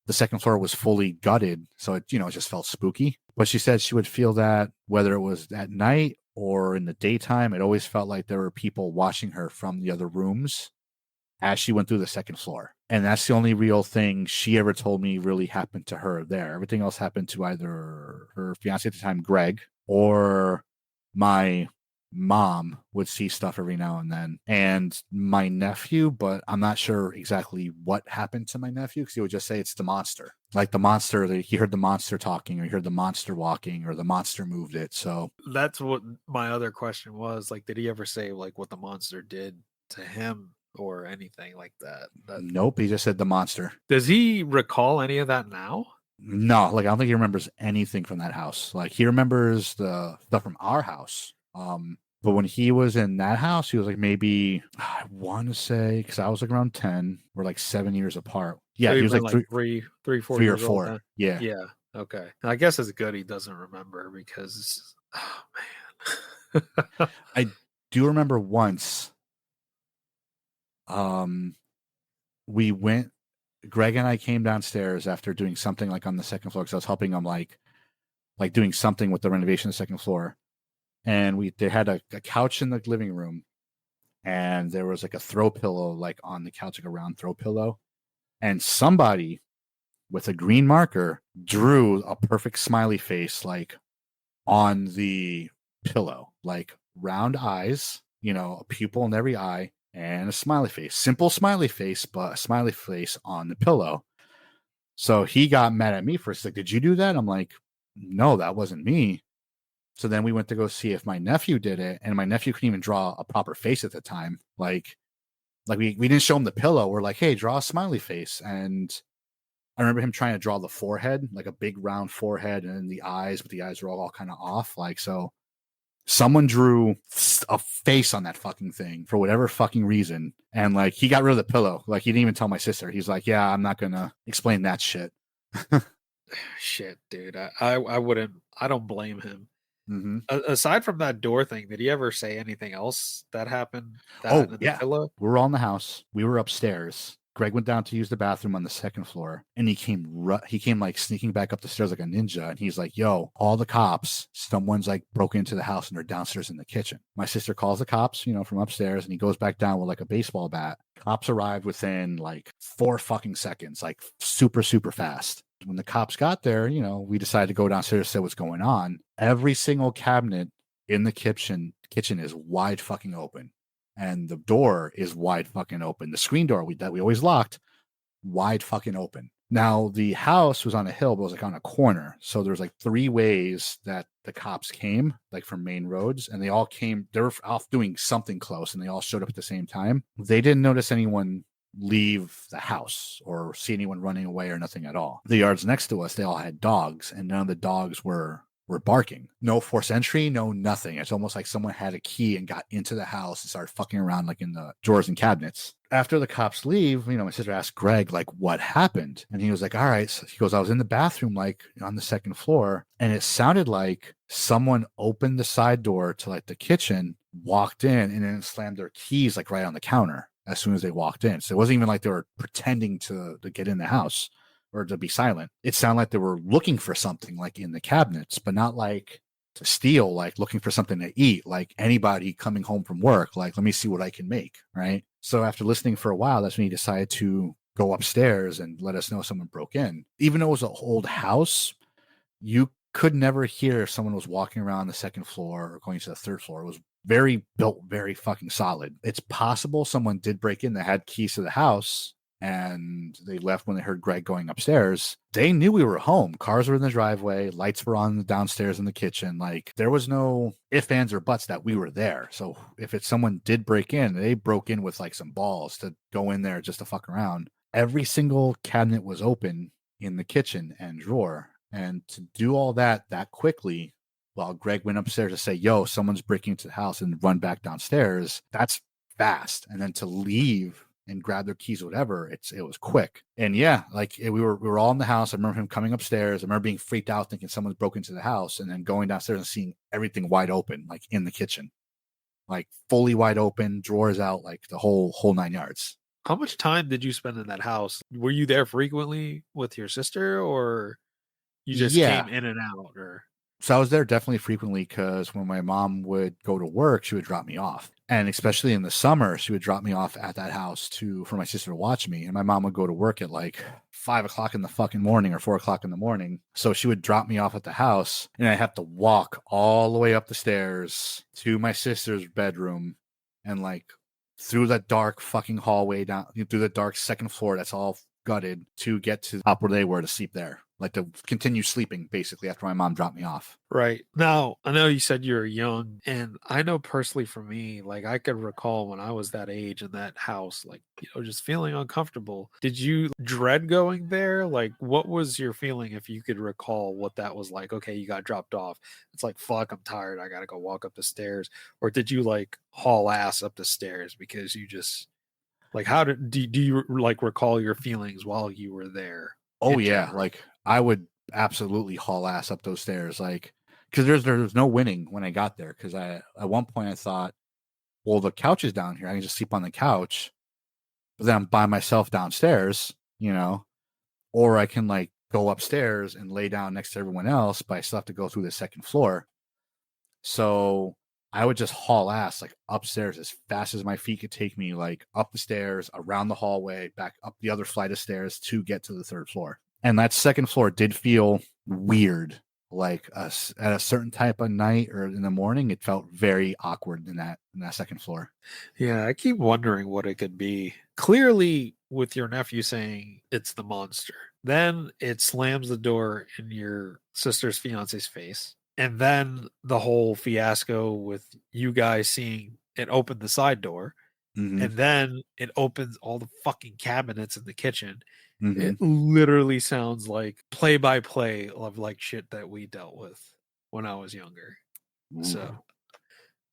the second floor was fully gutted. So it, you know, it just felt spooky. But she said she would feel that whether it was at night or in the daytime, it always felt like there were people watching her from the other rooms as she went through the second floor. And that's the only real thing she ever told me really happened to her there. Everything else happened to either her fiance at the time, Greg, or my mom would see stuff every now and then, and my nephew, but I'm not sure exactly what happened to my nephew because he would just say it's the monster. Like the monster, he heard the monster talking, or he heard the monster walking, or the monster moved it. So that's what my other question was. Like, did he ever say like what the monster did to him or anything like that? Nope, he just said the monster. Does he recall any of that now? No, like I don't think he remembers anything from that house. Like he remembers the stuff from our house. But when he was in that house, he was like maybe, I want to say, because I was like around 10, we're like 7 years apart. Yeah, So he was like three, 4 3 or years old 4. then? Yeah. Yeah. Okay. I guess it's good he doesn't remember because, oh man. I do remember once, Greg and I came downstairs after doing something like on the second floor because I was helping him like doing something with the renovation of the second floor. And they had a couch in the living room, and there was like a throw pillow like on the couch, like a round throw pillow, and somebody with a green marker drew a perfect smiley face like on the pillow, like round eyes, you know, a pupil in every eye, and a smiley face. Simple smiley face, but a smiley face on the pillow. So he got mad at me first, like, did you do that? I'm like, no, that wasn't me. So then we went to go see if my nephew did it, and my nephew couldn't even draw a proper face at the time. Like we didn't show him the pillow. We're like, hey, draw a smiley face. And I remember him trying to draw the forehead, like a big round forehead, and then the eyes, but the eyes were all kind of off. Like, so someone drew a face on that fucking thing for whatever fucking reason. And like, he got rid of the pillow. Like, he didn't even tell my sister. He's like, yeah, I'm not going to explain that shit. Shit, dude. I wouldn't, I don't blame him. Mm-hmm. Aside from that door thing, did he ever say anything else that happened? Yeah. Pillow? We were all in the house. We were upstairs. Greg went down to use the bathroom on the second floor, and he came like sneaking back up the stairs like a ninja. And he's like, yo, all the cops, someone's like broke into the house and they're downstairs in the kitchen. My sister calls the cops, you know, from upstairs, and he goes back down with like a baseball bat. Cops arrived within like 4 fucking seconds, like super, super fast. When the cops got there, you know, we decided to go downstairs to see what's going on. Every single cabinet in the kitchen is wide fucking open. And the door is wide fucking open. The screen door that we always locked, wide fucking open. Now, the house was on a hill, but it was like on a corner. So there's like 3 ways that the cops came, like from main roads, and they all came, they were off doing something close, and they all showed up at the same time. They didn't notice anyone leave the house or see anyone running away or nothing at all. The yards next to us, they all had dogs, and none of the dogs were barking. No forced entry, no nothing. It's almost like someone had a key and got into the house and started fucking around like in the drawers and cabinets. After the cops leave, you know, my sister asked Greg, like, what happened? And he was like, all right. So he goes, I was in the bathroom, like on the second floor, and it sounded like someone opened the side door to like the kitchen, walked in, and then slammed their keys like right on the counter as soon as they walked in. So it wasn't even like they were pretending to get in the house or to be silent. It sounded like they were looking for something like in the cabinets, but not like to steal, like looking for something to eat, like anybody coming home from work, like, let me see what I can make. Right. So after listening for a while, that's when he decided to go upstairs and let us know someone broke in. Even though it was an old house, you could never hear if someone was walking around the second floor or going to the third floor. It was very built, very fucking solid. It's possible someone did break in that had keys to the house and they left when they heard Greg going upstairs. They knew we were home. Cars were in the driveway, lights were on downstairs in the kitchen. Like, there was no ifs, ands, or buts that we were there. So if it's someone did break in, they broke in with like some balls to go in there just to fuck around. Every single cabinet was open in the kitchen and drawer. And to do all that quickly while Greg went upstairs to say, yo, someone's breaking into the house, and run back downstairs, that's fast. And then to leave and grab their keys, whatever, it was quick. And yeah, like we were all in the house. I remember him coming upstairs. I remember being freaked out thinking someone's broke into the house, and then going downstairs and seeing everything wide open, like in the kitchen, like fully wide open, drawers out, like the whole 9 yards. How much time did you spend in that house? Were you there frequently with your sister, or you just came in and out? Or so I was there definitely frequently, because when my mom would go to work, she would drop me off. And especially in the summer, she would drop me off at that house for my sister to watch me. And my mom would go to work at like 5 o'clock in the fucking morning or 4 o'clock in the morning. So she would drop me off at the house, and I have to walk all the way up the stairs to my sister's bedroom, and like through that dark fucking hallway down through the dark second floor that's all gutted, to get to the top where they were, to sleep there. Like, to continue sleeping basically after my mom dropped me off. right. Now, I know you said you were young, and I know personally for me, like I could recall when I was that age in that house, like, just feeling uncomfortable. Did you dread going there? Like, what was your feeling, if you could recall what that was like? Okay, you got dropped off. It's like, fuck, I'm tired. I got to go walk up the stairs. Or did you like haul ass up the stairs because you just like, how do you like recall your feelings while you were there? Oh In yeah, general? like I would absolutely haul ass up those stairs, like, because there's no winning when I got there. Because I at one point I thought, well, the couch is down here, I can just sleep on the couch, but then I'm by myself downstairs, or I can like go upstairs and lay down next to everyone else, but I still have to go through the second floor. So I would just haul ass like upstairs as fast as my feet could take me, like up the stairs, around the hallway, back up the other flight of stairs to get to the third floor. And that second floor did feel weird. Like at a certain type of night or in the morning, it felt very awkward in that second floor. Yeah, I keep wondering what it could be. Clearly, with your nephew saying it's the monster, then it slams the door in your sister's fiance's face. And then the whole fiasco with you guys seeing it open the side door. Mm-hmm. And then it opens all the fucking cabinets in the kitchen. Mm-hmm. It literally sounds like play by play of like shit that we dealt with when I was younger. So,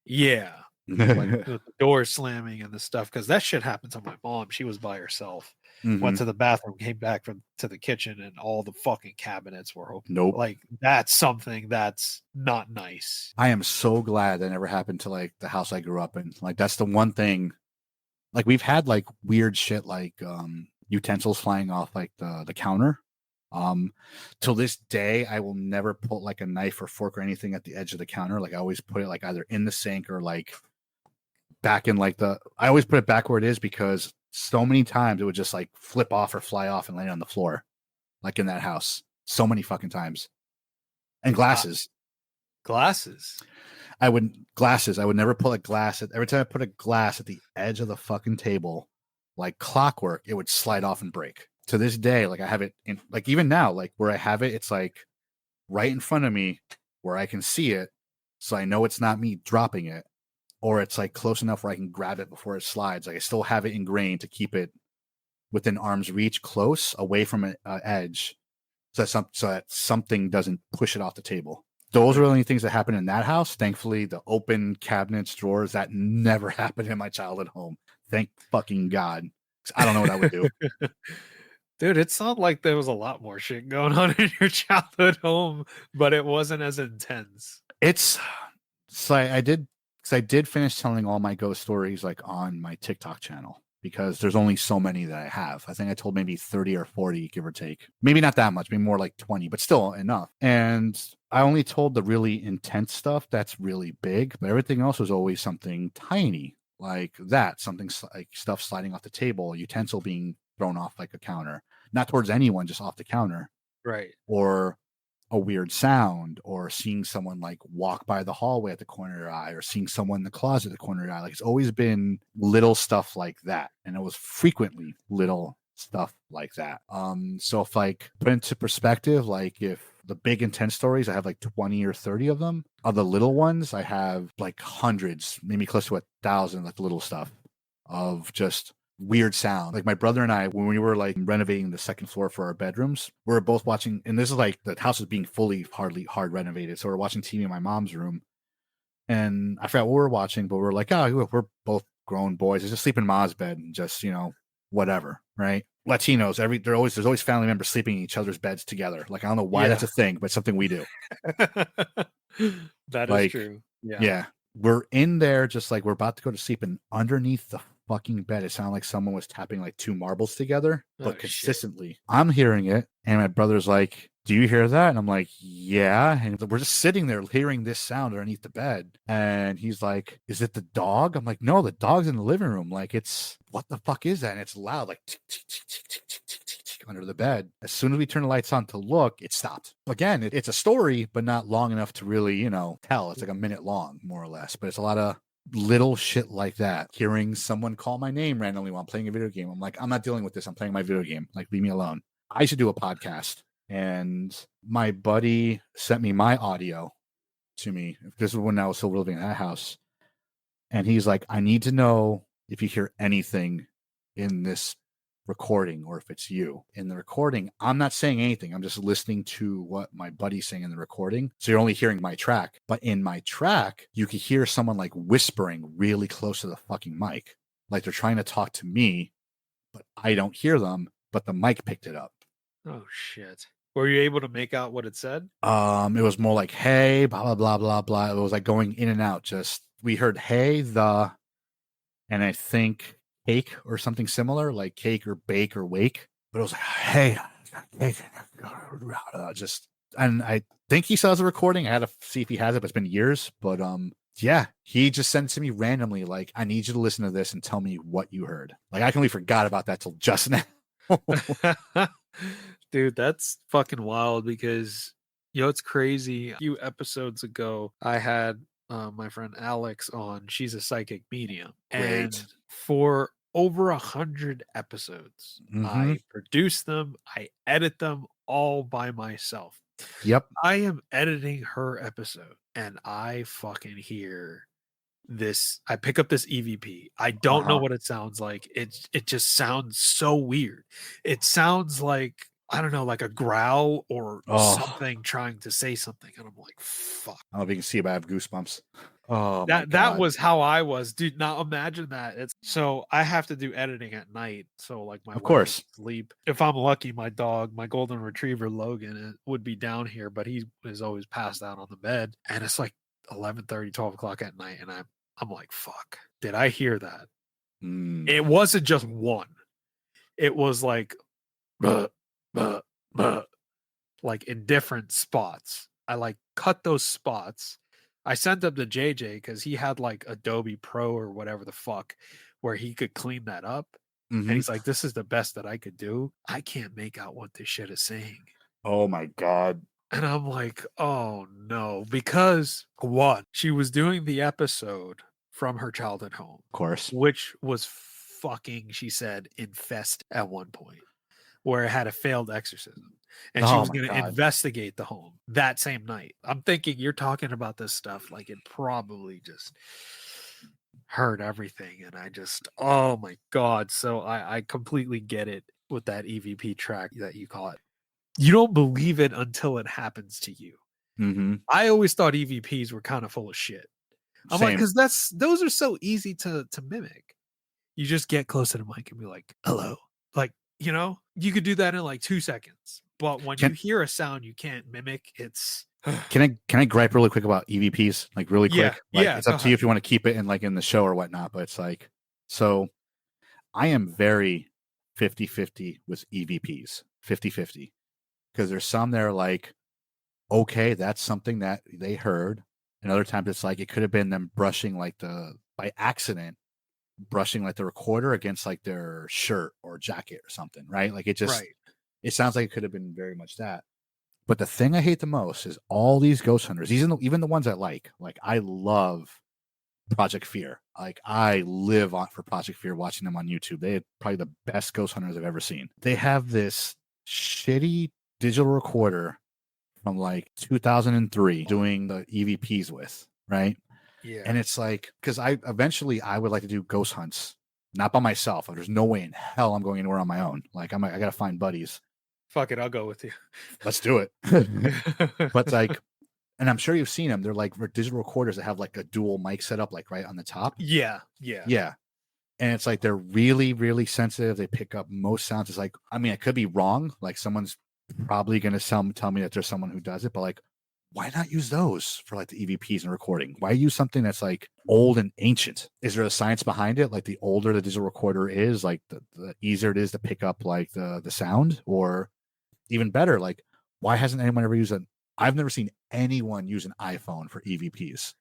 yeah. Like the door slamming and the stuff, because that shit happened to my mom. She was by herself, went to the bathroom, came back to the kitchen, and all the fucking cabinets were open. Nope. Like, that's something that's not nice. I am so glad that never happened to like the house I grew up in. Like, that's the one thing. Like, we've had like weird shit, like utensils flying off like the counter. Till this day, I will never put like a knife or fork or anything at the edge of the counter. Like, I always put it like either in the sink or like back in like I always put it back where it is, because so many times it would just like flip off or fly off and land on the floor, like in that house. So many fucking times. And glasses. Glasses. I would never put a glass every time I put a glass at the edge of the fucking table, like clockwork, it would slide off and break. To this day, like I have it in, like even now, like where I have it, it's like right in front of me where I can see it. So I know it's not me dropping it, or it's like close enough where I can grab it before it slides. Like I still have it ingrained to keep it within arm's reach, close away from an edge, so that something doesn't push it off the table. Those are the only things that happen in that house. Thankfully, the open cabinets, drawers, that never happened in my childhood home. Thank fucking God. I don't know what I would do. Dude, it sounded like there was a lot more shit going on in your childhood home, but it wasn't as intense. I did finish telling all my ghost stories like on my TikTok channel, because there's only so many that I have. I think I told maybe 30 or 40, give or take. Maybe not that much, maybe more like 20, but still enough. And I only told the really intense stuff that's really big, but everything else was always something tiny like that, something like stuff sliding off the table, a utensil being thrown off like a counter, not towards anyone, just off the counter. Right. Or a weird sound, or seeing someone like walk by the hallway at the corner of your eye, or seeing someone in the closet at the corner of your eye. Like, it's always been little stuff like that. And it was frequently little stuff like that. So if like put into perspective, like if the big intense stories, I have like 20 or 30 of them. Of the little ones, I have like hundreds, maybe close to 1,000, like little stuff of just weird sound. Like my brother and I, when we were like renovating the second floor for our bedrooms, we were both watching, and this is like the house was being fully hard renovated. So we're watching TV in my mom's room, and I forgot what we were watching, but we're like, oh, we're both grown boys. I just sleep in mom's bed and just, whatever, right? Latinos, there's always family members sleeping in each other's beds together. Like, I don't know why that's a thing, but it's something we do. That is Like, true. yeah. We're in there just like we're about to go to sleep, and underneath the fucking bed, it sounded like someone was tapping like two marbles together, but consistently. Shit. I'm hearing it, and my brother's like, do you hear that? And I'm like, yeah. And we're just sitting there hearing this sound underneath the bed. And he's like, is it the dog? I'm like, no, the dog's in the living room. Like, it's, what the fuck is that? And it's loud, like tick, tick, tick, tick, tick, tick, tick, tick, tick, under the bed. As soon as we turn the lights on to look, it stopped. Again, it's a story, but not long enough to really, tell. It's like a minute long, more or less. But it's a lot of little shit like that. Hearing someone call my name randomly while I'm playing a video game. I'm like, I'm not dealing with this. I'm playing my video game. Like, leave me alone. I should do a podcast. And my buddy sent me my audio to me. This is when I was still living in that house. And he's like, I need to know if you hear anything in this recording or if it's you. In the recording, I'm not saying anything. I'm just listening to what my buddy's saying in the recording. So you're only hearing my track. But in my track, you can hear someone like whispering really close to the fucking mic. Like they're trying to talk to me, but I don't hear them, but the mic picked it up. Oh, shit. Were you able to make out what it said? It was more like, hey, blah, blah, blah, blah, blah. It was like going in and out. Just, we heard, hey, and I think cake or something similar, like cake or bake or wake. But it was like, hey, just, and I think he saw the recording. I had to see if he has it, but it's been years. But yeah, he just sent it to me randomly. Like, I need you to listen to this and tell me what you heard. Like, I completely forgot about that till just now. Dude, that's fucking wild because, it's crazy. A few episodes ago, I had my friend Alex on. She's a psychic medium. Great. And for over 100 episodes, I produce them, I edit them all by myself. Yep. I am editing her episode and I fucking hear this. I pick up this EVP. I don't know what it sounds like. It just sounds so weird. It sounds like, I don't know, like a growl or something trying to say something. And I'm like, fuck. I don't know if you can see it, but I have goosebumps. Oh, that was how I was, dude. Now imagine that. It's so I have to do editing at night. So like my wife is asleep. If I'm lucky, my dog, my golden retriever Logan, would be down here, but he is always passed out on the bed. And it's like 11:30, 12 o'clock at night, and I'm like, fuck. Did I hear that? It wasn't just one. It was like, like in different spots. I like cut those spots. I sent them to JJ because he had like Adobe Pro or whatever the fuck where he could clean that up. And he's like, this is the best that I could do. I can't make out what this shit is saying. Oh my God. And I'm like, oh no, because one, she was doing the episode from her childhood home. Of course. Which was fucking, she said, infest at one point, where it had a failed exorcism. And she was going to investigate the home that same night. I'm thinking you're talking about this stuff like it probably just heard everything. And I just, oh my God. So I completely get it with that EVP track that you call it. You don't believe it until it happens to you. I always thought EVPs were kind of full of shit. I'm like, because those are so easy to mimic. You just get close to the mic and be like, hello. Like, you could do that in like 2 seconds. But when you hear a sound you can't mimic, it's Can I gripe really quick about EVPs? Like really quick? Yeah. It's up to you if you want to keep it in like in the show or whatnot, but it's like, so I am very 50-50 with EVPs. 50-50. Because there's some that are like, okay, that's something that they heard. And other times it's like it could have been them brushing like by accident, brushing like the recorder against like their shirt or jacket or something, right? Like it just it sounds like it could have been very much that. But the thing I hate the most is all these ghost hunters, even the ones I like I love Project Fear. Like I live on for Project Fear, watching them on YouTube. They are probably the best ghost hunters I've ever seen. They have this shitty digital recorder from like 2003 doing the EVPs with, right? Yeah. And it's like, because I would like to do ghost hunts, not by myself. There's no way in hell I'm going anywhere on my own. Like I gotta find buddies. Fuck it, I'll go with you. Let's do it. But like, and I'm sure you've seen them. They're like digital recorders that have like a dual mic setup, like right on the top. Yeah. Yeah. And it's like they're really, really sensitive. They pick up most sounds. It's like, I mean, I could be wrong. Like someone's probably gonna tell me that there's someone who does it, but like, why not use those for like the EVPs and recording? Why use something that's like old and ancient? Is there a science behind it? Like the older the digital recorder is, like the easier it is to pick up like the sound, or even better, like why hasn't anyone ever used an? I've never seen anyone use an iPhone for EVPs.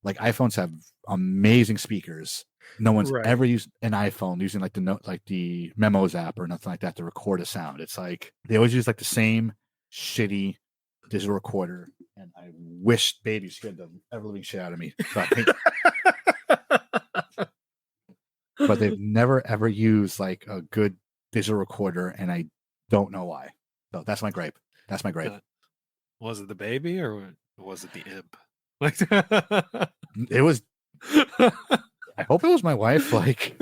Like iPhones have amazing speakers. No one's ever used an iPhone using like the Memos app or nothing like that to record a sound. It's like they always use like the same shitty digital recorder. And I wish baby scared the ever living shit out of me. But they've never ever used like a good digital recorder, and I don't know why. So that's my gripe. That's my gripe. Was it the baby or was it the imp? Like it was. I hope it was my wife. Like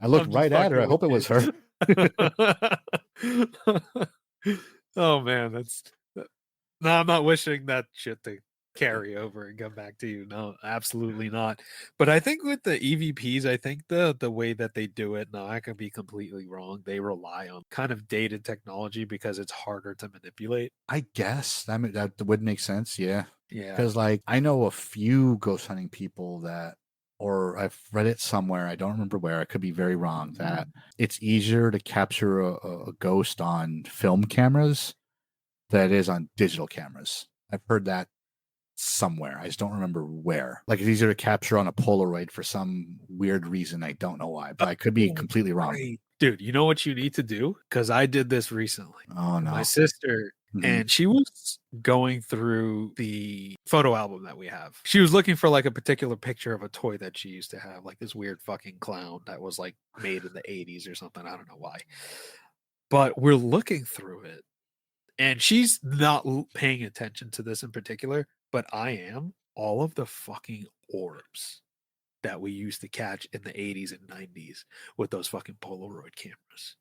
I looked right at her. I hope it was her. Oh man, no, I'm not wishing that shit to carry over and come back to you. No, absolutely not. But I think with the EVPs, I think the way that they do it, no, I could be completely wrong. They rely on kind of dated technology because it's harder to manipulate. I guess that would make sense. Yeah. Yeah. Because like I know a few ghost hunting people that, or I've read it somewhere, I don't remember where, I could be very wrong, that it's easier to capture a ghost on film cameras than it is on digital cameras. I've heard that somewhere. I just don't remember where. Like it's easier to capture on a Polaroid for some weird reason. I don't know why, but I could be completely wrong. Dude, you know what you need to do? Because I did this recently. Oh no. My sister, and she was going through the photo album that we have. She was looking for like a particular picture of a toy that she used to have, like this weird fucking clown that was like made in the 80s or something. I don't know why. But we're looking through it, and she's not paying attention to this in particular, but I am. All of the fucking orbs that we used to catch in the 80s and 90s with those fucking Polaroid cameras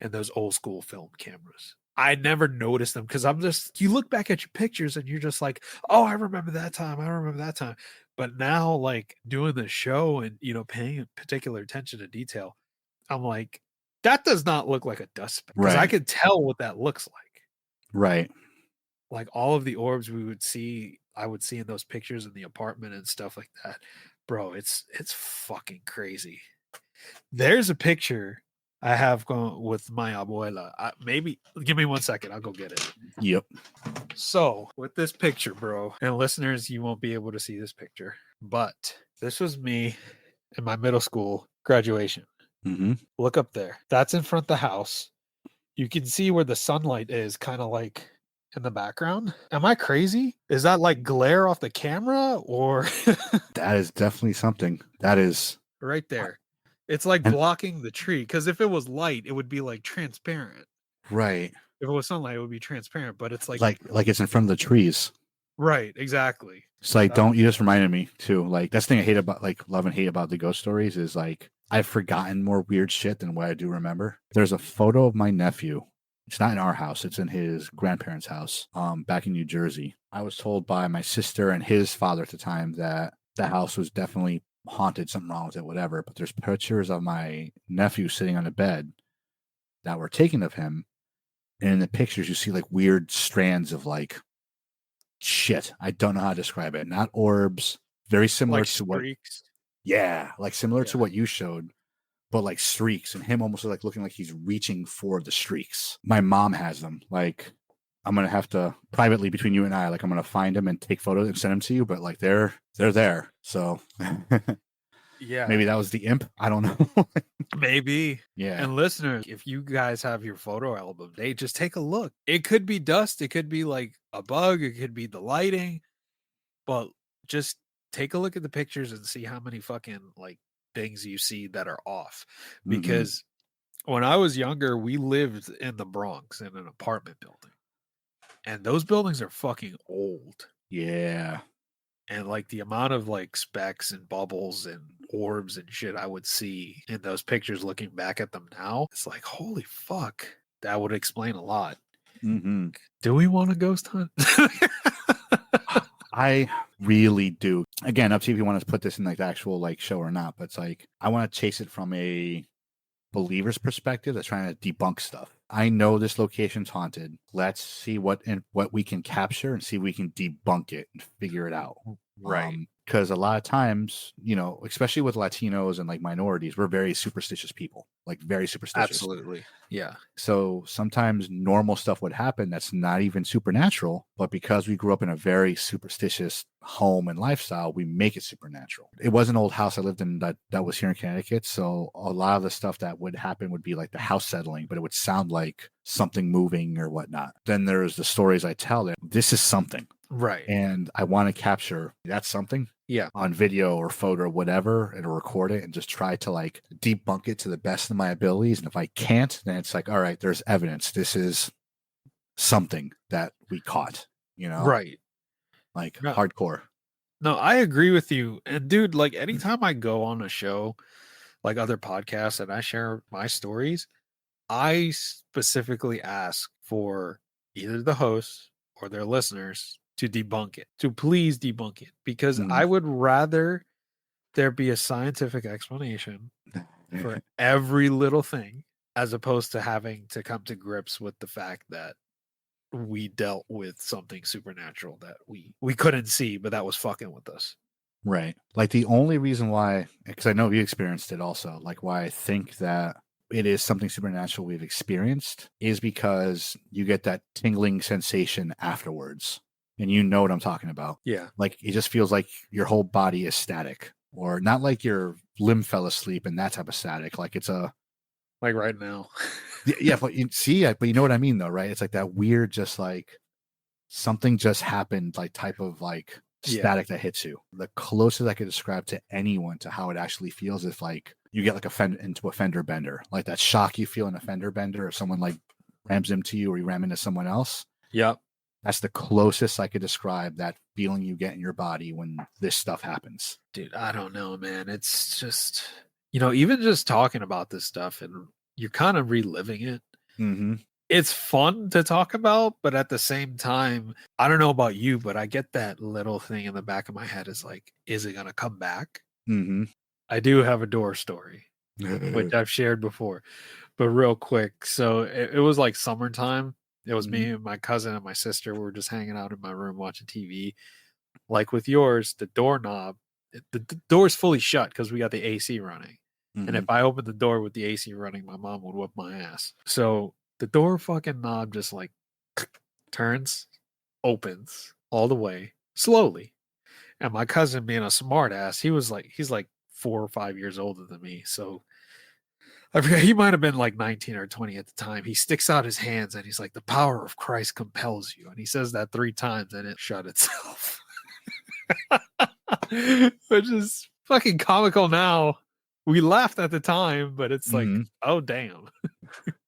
and those old school film cameras. I never noticed them because you look back at your pictures and you're just like, oh, I remember that time. I remember that time. But now, like doing the show and, paying particular attention to detail, I'm like, that does not look like a dust speck. Because I could tell what that looks like. Right. Like all of the orbs I would see in those pictures in the apartment and stuff like that. Bro, it's fucking crazy. There's a picture I have going with my abuela. Maybe give me 1 second. I'll go get it. Yep. So with this picture, bro, and listeners, you won't be able to see this picture, but this was me in my middle school graduation. Look up there. That's in front of the house. You can see where the sunlight is kind of like in the background. Am I crazy? Is that like glare off the camera or? That is definitely something. That is right there. It's like blocking the tree, because if it was light, it would be like transparent. Right. If it was sunlight, it would be transparent, but it's like it's in front of the trees. Right, exactly. It's like, you just reminded me too. Like that's the thing I hate about, like, love and hate about the ghost stories is like I've forgotten more weird shit than what I do remember. There's a photo of my nephew. It's not in our house. It's in his grandparents' house, back in New Jersey. I was told by my sister and his father at the time that the house was definitely haunted, something wrong with it, whatever. But there's pictures of my nephew sitting on a bed that were taken of him. And in the pictures, you see like weird strands of like shit. I don't know how to describe it. Not orbs. Very similar to streaks. Like similar to what you showed, but like streaks, and him almost like looking like he's reaching for the streaks. My mom has them. Like I'm gonna have to privately, between you and I, like I'm gonna find them and take photos and send them to you. But like they're there. So Yeah, Maybe that was the imp. I don't know. maybe. Yeah. And listeners, if you guys have your photo album, they just take a look. It could be dust, it could be like a bug, it could be the lighting, but just take a look at the pictures and see how many fucking like things you see that are off. Hmm. Because when I was younger, we lived in the Bronx in an apartment building. And those buildings are fucking old. Yeah. And like the amount of like specks and bubbles and orbs and shit I would see in those pictures looking back at them now, it's like, holy fuck. That would explain a lot. Hmm. Do we want a ghost hunt? I really do. Again, up to you if you want to put this in like the actual like show or not, but it's like I want to chase it from a believer's perspective that's trying to debunk stuff. I know this location's haunted. Let's see what we can capture and see if we can debunk it and figure it out. Right. Because a lot of times, you know, especially with Latinos and like minorities, we're very superstitious people, like very superstitious. Absolutely. Yeah. So sometimes normal stuff would happen that's not even supernatural, but because we grew up in a very superstitious home and lifestyle, we make it supernatural. It was an old house I lived in that was here in Connecticut. So a lot of the stuff that would happen would be like the house settling, but it would sound like something moving or whatnot. Then there's the stories I tell that this is something. Right. And I want to capture that something Yeah. on video or photo or whatever and record it and just try to like debunk it to the best of my abilities. And if I can't, then it's like, all right, there's evidence. This is something that we caught, you know, Right. like No, hardcore. no, I agree with you. And dude, like anytime I go on a show, like other podcasts and I share my stories, I specifically ask for either the hosts or their listeners to debunk it, to please debunk it, because I would rather there be a scientific explanation for every little thing as opposed to having to come to grips with the fact that we dealt with something supernatural that we couldn't see, but that was fucking with us. Right. Like the only reason why, because I know you experienced it also, like why I think that it is something supernatural we've experienced is because you get that tingling sensation afterwards. And you know what I'm talking about. Yeah. Like it just feels like your whole body is static, or not like your limb fell asleep and that type of static. Like it's a, Like right now. yeah, but you see, but you know what I mean though, right? It's like that weird, just like something just happened, like type of like Yeah. static that hits you. The closest I could describe to anyone to how it actually feels is like you get like into a fender bender, like that shock you feel in a fender bender if someone like rams into you or you ram into someone else. Yep. That's the closest I could describe that feeling you get in your body when this stuff happens. Dude, I don't know, man. It's just, you know, even just talking about this stuff and you're kind of reliving it. Mm-hmm. It's fun to talk about, but at the same time, I don't know about you, but I get that little thing in the back of my head is like, is it going to come back? Mm-hmm. I do have a door story, which I've shared before, but real quick. So it was like summertime. It was me and my cousin and my sister. We were just hanging out in my room watching TV. Like with yours, the doorknob, the door's fully shut because we got the AC running. And if I opened the door with the AC running, my mom would whip my ass. So the door fucking knob just like turns, opens all the way slowly. And my cousin, being a smart ass, he's like 4 or 5 years older than me. So I forget, he might have been like 19 or 20 at the time. He sticks out his hands and he's like, the power of Christ compels you. And he says that 3 times and it shut itself. Which is fucking comical now. We laughed at the time, but it's like, oh damn.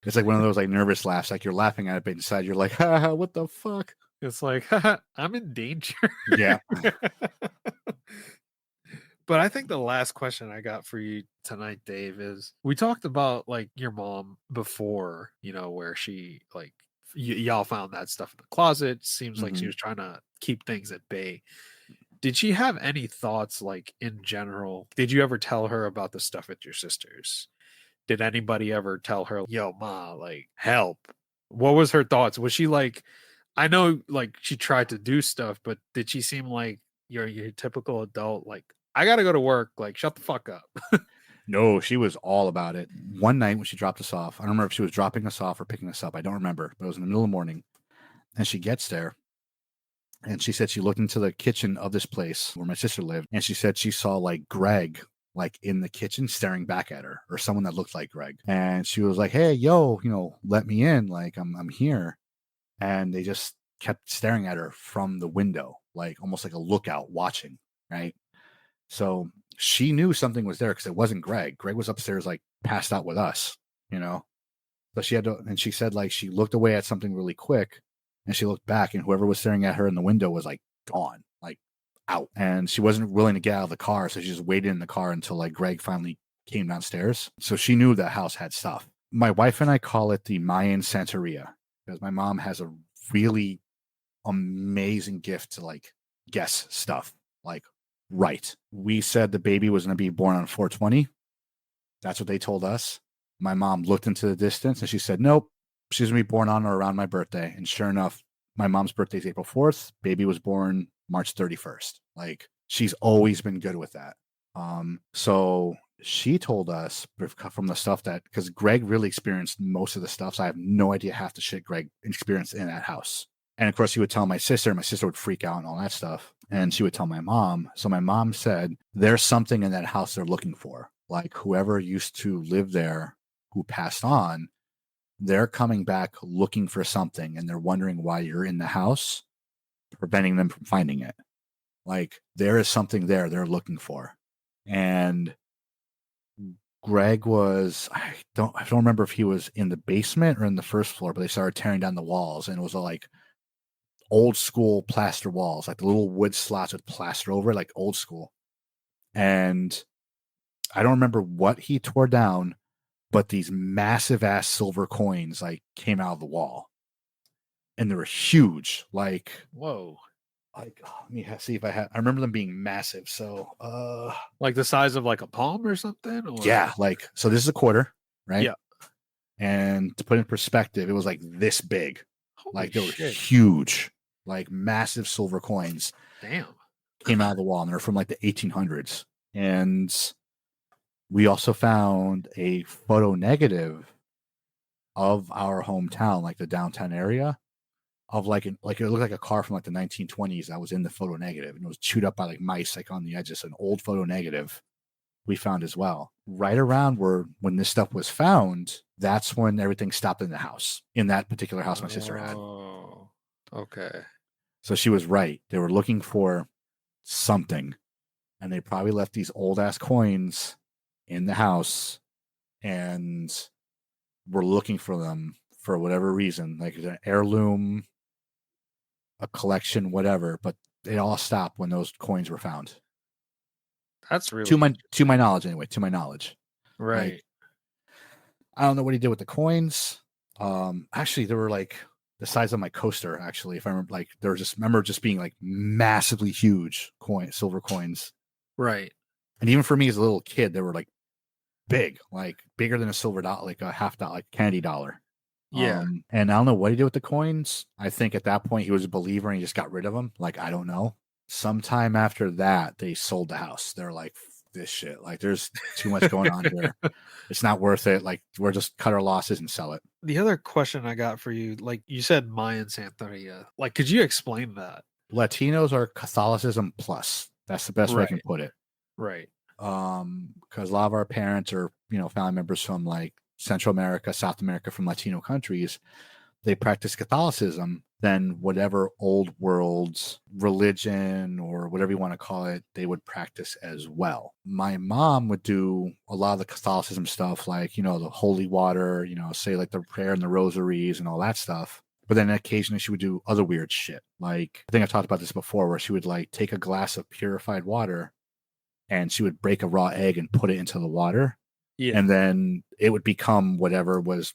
It's like one of those like nervous laughs, like you're laughing at it, but inside you're like, ha, what the fuck? It's like, I'm in danger. Yeah. But I think the last question I got for you tonight, Dave, is we talked about like your mom before, you know, where she like y'all found that stuff in the closet. Seems like she was trying to keep things at bay. Did she have any thoughts like in general? Did you ever tell her about the stuff at your sister's? Did anybody ever tell her, yo, ma, like help? What was her thoughts? Was she like, I know like she tried to do stuff, but did she seem like your typical adult, like, I gotta go to work, like shut the fuck up? No, she was all about it. One night when she dropped us off, I don't remember if she was dropping us off or picking us up. I don't remember, but it was in the middle of the morning. And she gets there and she said she looked into the kitchen of this place where my sister lived. And she said she saw like Greg like in the kitchen staring back at her, or someone that looked like Greg. And she was like, "Hey, yo, let me in. Like I'm here." And they just kept staring at her from the window, like almost like a lookout watching, right? So she knew something was there because it wasn't Greg. Greg was upstairs, like passed out with us, you know? So she had to, and she said, like, she looked away at something really quick and she looked back, and whoever was staring at her in the window was like gone, like out. And she wasn't willing to get out of the car. So she just waited in the car until like Greg finally came downstairs. So she knew the house had stuff. My wife and I call it the Mayan Santeria because my mom has a really amazing gift to like guess stuff. Like, right. We said the baby was going to be born on 420. That's what they told us. My mom looked into the distance and she said, nope, she's going to be born on or around my birthday. And sure enough, my mom's birthday is April 4th. Baby was born March 31st. Like, she's always been good with that. So she told us from the stuff that, because Greg really experienced most of the stuff. So I have no idea half the shit Greg experienced in that house. And of course, he would tell my sister would freak out and all that stuff. And she would tell my mom. So my mom said, there's something in that house they're looking for. Like, whoever used to live there who passed on, they're coming back looking for something, and they're wondering why you're in the house, preventing them from finding it. Like, there is something there they're looking for. And Greg was, I don't remember if he was in the basement or in the first floor, but they started tearing down the walls, and it was like old school plaster walls, like the little wood slats with plaster over it, like old school. And I don't remember what he tore down, but these massive ass silver coins like came out of the wall, and they were huge. Like, whoa. Like, let me see if I remember them being massive. So, like the size of like a palm or something? Or? Yeah, like, so this is a quarter, right? Yeah. And to put in perspective, it was like this big. Holy like, they were shit. huge, like massive silver coins. Damn. Came out of the wall, and they're from like the 1800s. And we also found a photo negative of our hometown, like the downtown area, of like it looked like a car from like the 1920s that was in the photo negative, and it was chewed up by like mice, like on the edges. An old photo negative we found as well. Right around when this stuff was found, that's when everything stopped in the house, in that particular house my sister had. Oh, okay. So she was right. They were looking for something, and they probably left these old ass coins in the house, and were looking for them for whatever reason, like an heirloom, a collection, whatever. But it all stopped when those coins were found. That's really to my knowledge, anyway. To my knowledge, right. Like, I don't know what he did with the coins. Actually, they were like the size of my coaster. Actually, if I remember, like, they were just being like massively huge silver coins. Right. And even for me as a little kid, they were like big, like bigger than a silver dollar, like a half dollar, like candy dollar. Yeah. And I don't know what he did with the coins. I think at that point he was a believer and he just got rid of them. Like, I don't know. Sometime after that, they sold the house. They're like, this shit, like, there's too much going on here. It's not worth it. Like, we're just cut our losses and sell it. The other question I got for you, like you said, Mayan Santeria. Like, could you explain that? Latinos are Catholicism plus. That's the best way I can put it. Right. Because a lot of our parents are, family members from like Central America, South America, from Latino countries. They practice Catholicism, then whatever old world religion or whatever you want to call it, they would practice as well. My mom would do a lot of the Catholicism stuff, like, the holy water, say like the prayer and the rosaries and all that stuff. But then occasionally she would do other weird shit. Like, I think I've talked about this before, where she would like take a glass of purified water and she would break a raw egg and put it into the water. Yeah. And then it would become whatever was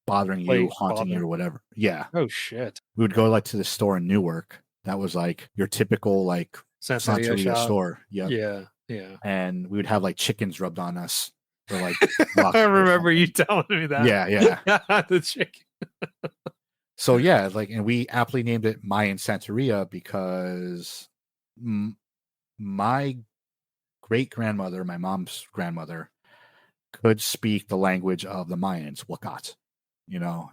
bothering you, haunting you, or whatever. Yeah. Oh shit. We would go like to the store in Newark. That was like your typical like Santeria store. Yep. Yeah. Yeah. And we would have like chickens rubbed on us. Or like I remember you telling me that. Yeah. The chicken. So yeah, like, and we aptly named it Mayan Santeria because my great grandmother, my mom's grandmother, could speak the language of the Mayans, Wakat.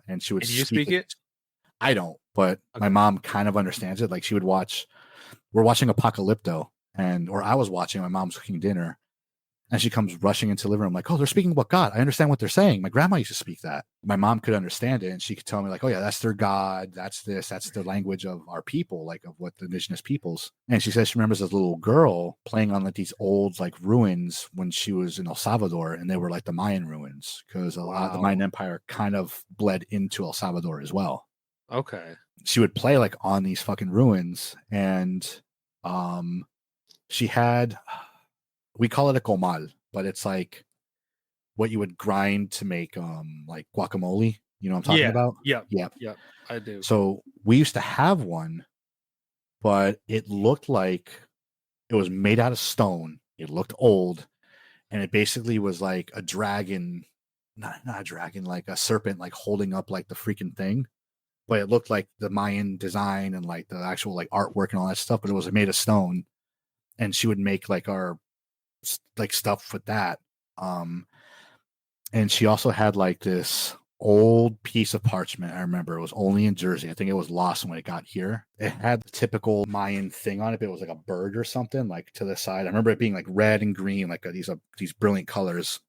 And she would Can you speak it? I don't, but my mom kind of understands it. Like, she would we're watching Apocalypto, or I was watching, my mom's cooking dinner, And she comes rushing into the living room like, oh, they're speaking about God. I understand what they're saying. My grandma used to speak that. My mom could understand it, and she could tell me like, oh yeah, that's their God. That's this. That's the language of our people, like of what the indigenous peoples. And she says she remembers this little girl playing on like these old like ruins when she was in El Salvador, and they were like the Mayan ruins because a lot of the Mayan Empire kind of bled into El Salvador as well. Okay. She would play like on these fucking ruins, and she had, we call it a comal, but it's like what you would grind to make like guacamole. You know what I'm talking about? Yep. Yeah. Yep. I do. So we used to have one, but it looked like it was made out of stone. It looked old, and it basically was like a dragon, not a dragon, like a serpent, like holding up like the freaking thing. But it looked like the Mayan design and like the actual like artwork and all that stuff, but it was made of stone. And she would make like our like stuff with that. And she also had like this old piece of parchment. I remember it was only in Jersey. I think it was lost when it got here. It had the typical Mayan thing on it, but it was like a bird or something like to the side. I remember it being like red and green, like these brilliant colors.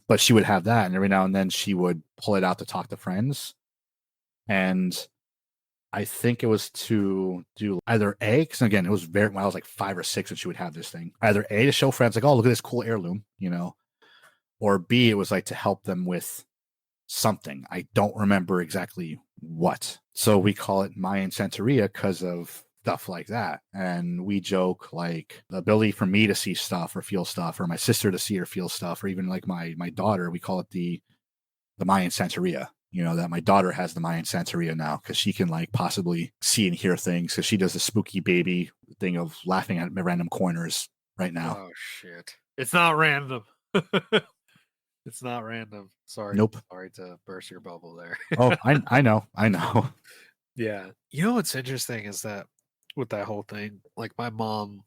But she would have that, and every now and then she would pull it out to talk to friends. And I think it was to do either A, because again, it was very when I was like 5 or 6 and she would have this thing. Either A, to show friends like, oh, look at this cool heirloom, you know, or B, it was like to help them with something. I don't remember exactly what. So we call it Mayan Santeria because of stuff like that. And we joke like the ability for me to see stuff or feel stuff, or my sister to see or feel stuff, or even like my daughter, we call it the Mayan Santeria. You know, that my daughter has the Mayan Santeria now because she can like possibly see and hear things because she does the spooky baby thing of laughing at random corners right now. Oh shit! It's not random. It's not random. Sorry. Nope. Sorry to burst your bubble there. Oh, I know. Yeah. You know what's interesting is that with that whole thing, like my mom,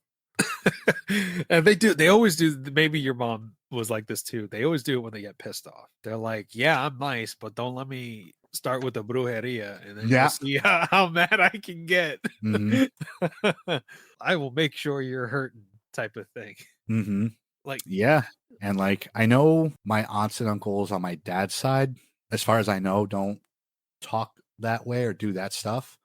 and they always do. Maybe your mom was like this too. They always do it when they get pissed off. They're like, yeah, I'm nice, but don't let me start with the brujeria, and then you'll see how mad I can get. Mm-hmm. I will make sure you're hurting, type of thing. Mm-hmm. Like, yeah. And like, I know my aunts and uncles on my dad's side, as far as I know, don't talk that way or do that stuff.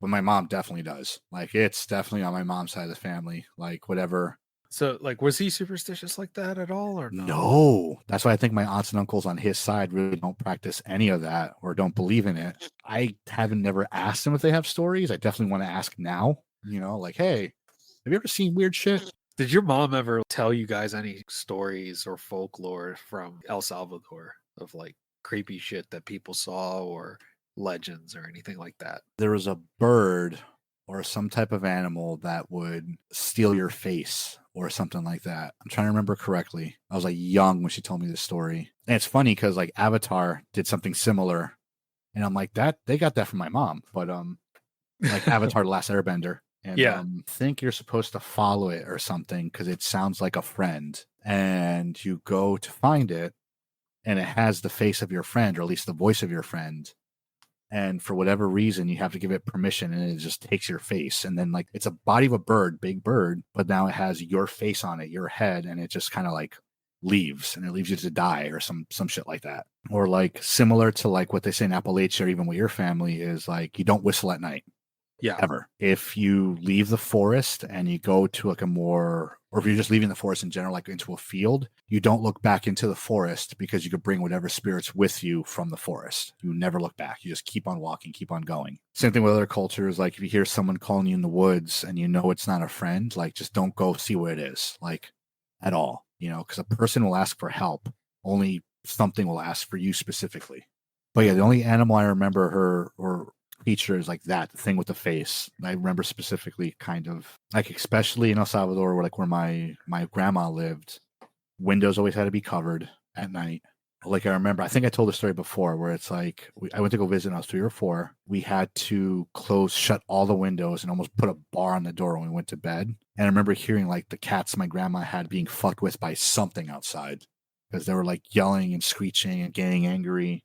But my mom definitely does. Like, it's definitely on my mom's side of the family. Like, whatever. So, like, was he superstitious like that at all, or no? That's why I think my aunts and uncles on his side really don't practice any of that or don't believe in it. I haven't never asked them if they have stories. I definitely want to ask now. You know, like, hey, have you ever seen weird shit? Did your mom ever tell you guys any stories or folklore from El Salvador of like creepy shit that people saw or legends or anything like that? There was a bird or some type of animal that would steal your face or something like that. I'm trying to remember correctly. I was like young when she told me this story. And it's funny because like Avatar did something similar. And I'm like, that they got that from my mom. But like Avatar The Last Airbender. And Yeah. think you're supposed to follow it or something because it sounds like a friend. And you go to find it, and it has the face of your friend, or at least the voice of your friend. And for whatever reason, you have to give it permission, and it just takes your face. And then like it's a body of a bird, big bird, but now it has your face on it, your head, and it just kind of like leaves, and it leaves you to die or some shit like that. Or like similar to like what they say in Appalachia, or even with your family, is like you don't whistle at night. Yeah. Ever. If you leave the forest and you go to like a more, or if you're just leaving the forest in general, like into a field, you don't look back into the forest because you could bring whatever spirits with you from the forest. You never look back. You just keep on walking, keep on going. Same thing with other cultures. Like if you hear someone calling you in the woods and you know it's not a friend, like just don't go see what it is, like at all, you know, because a person will ask for help. Only something will ask for you specifically. But yeah, the only animal I remember her or features like that, the thing with the face. I remember specifically kind of like, especially in El Salvador, where like where my grandma lived, windows always had to be covered at night. Like I remember, I think I told the story before where it's like I went to go visit when I was 3 or 4. We had to shut all the windows and almost put a bar on the door when we went to bed. And I remember hearing like the cats my grandma had being fucked with by something outside because they were like yelling and screeching and getting angry.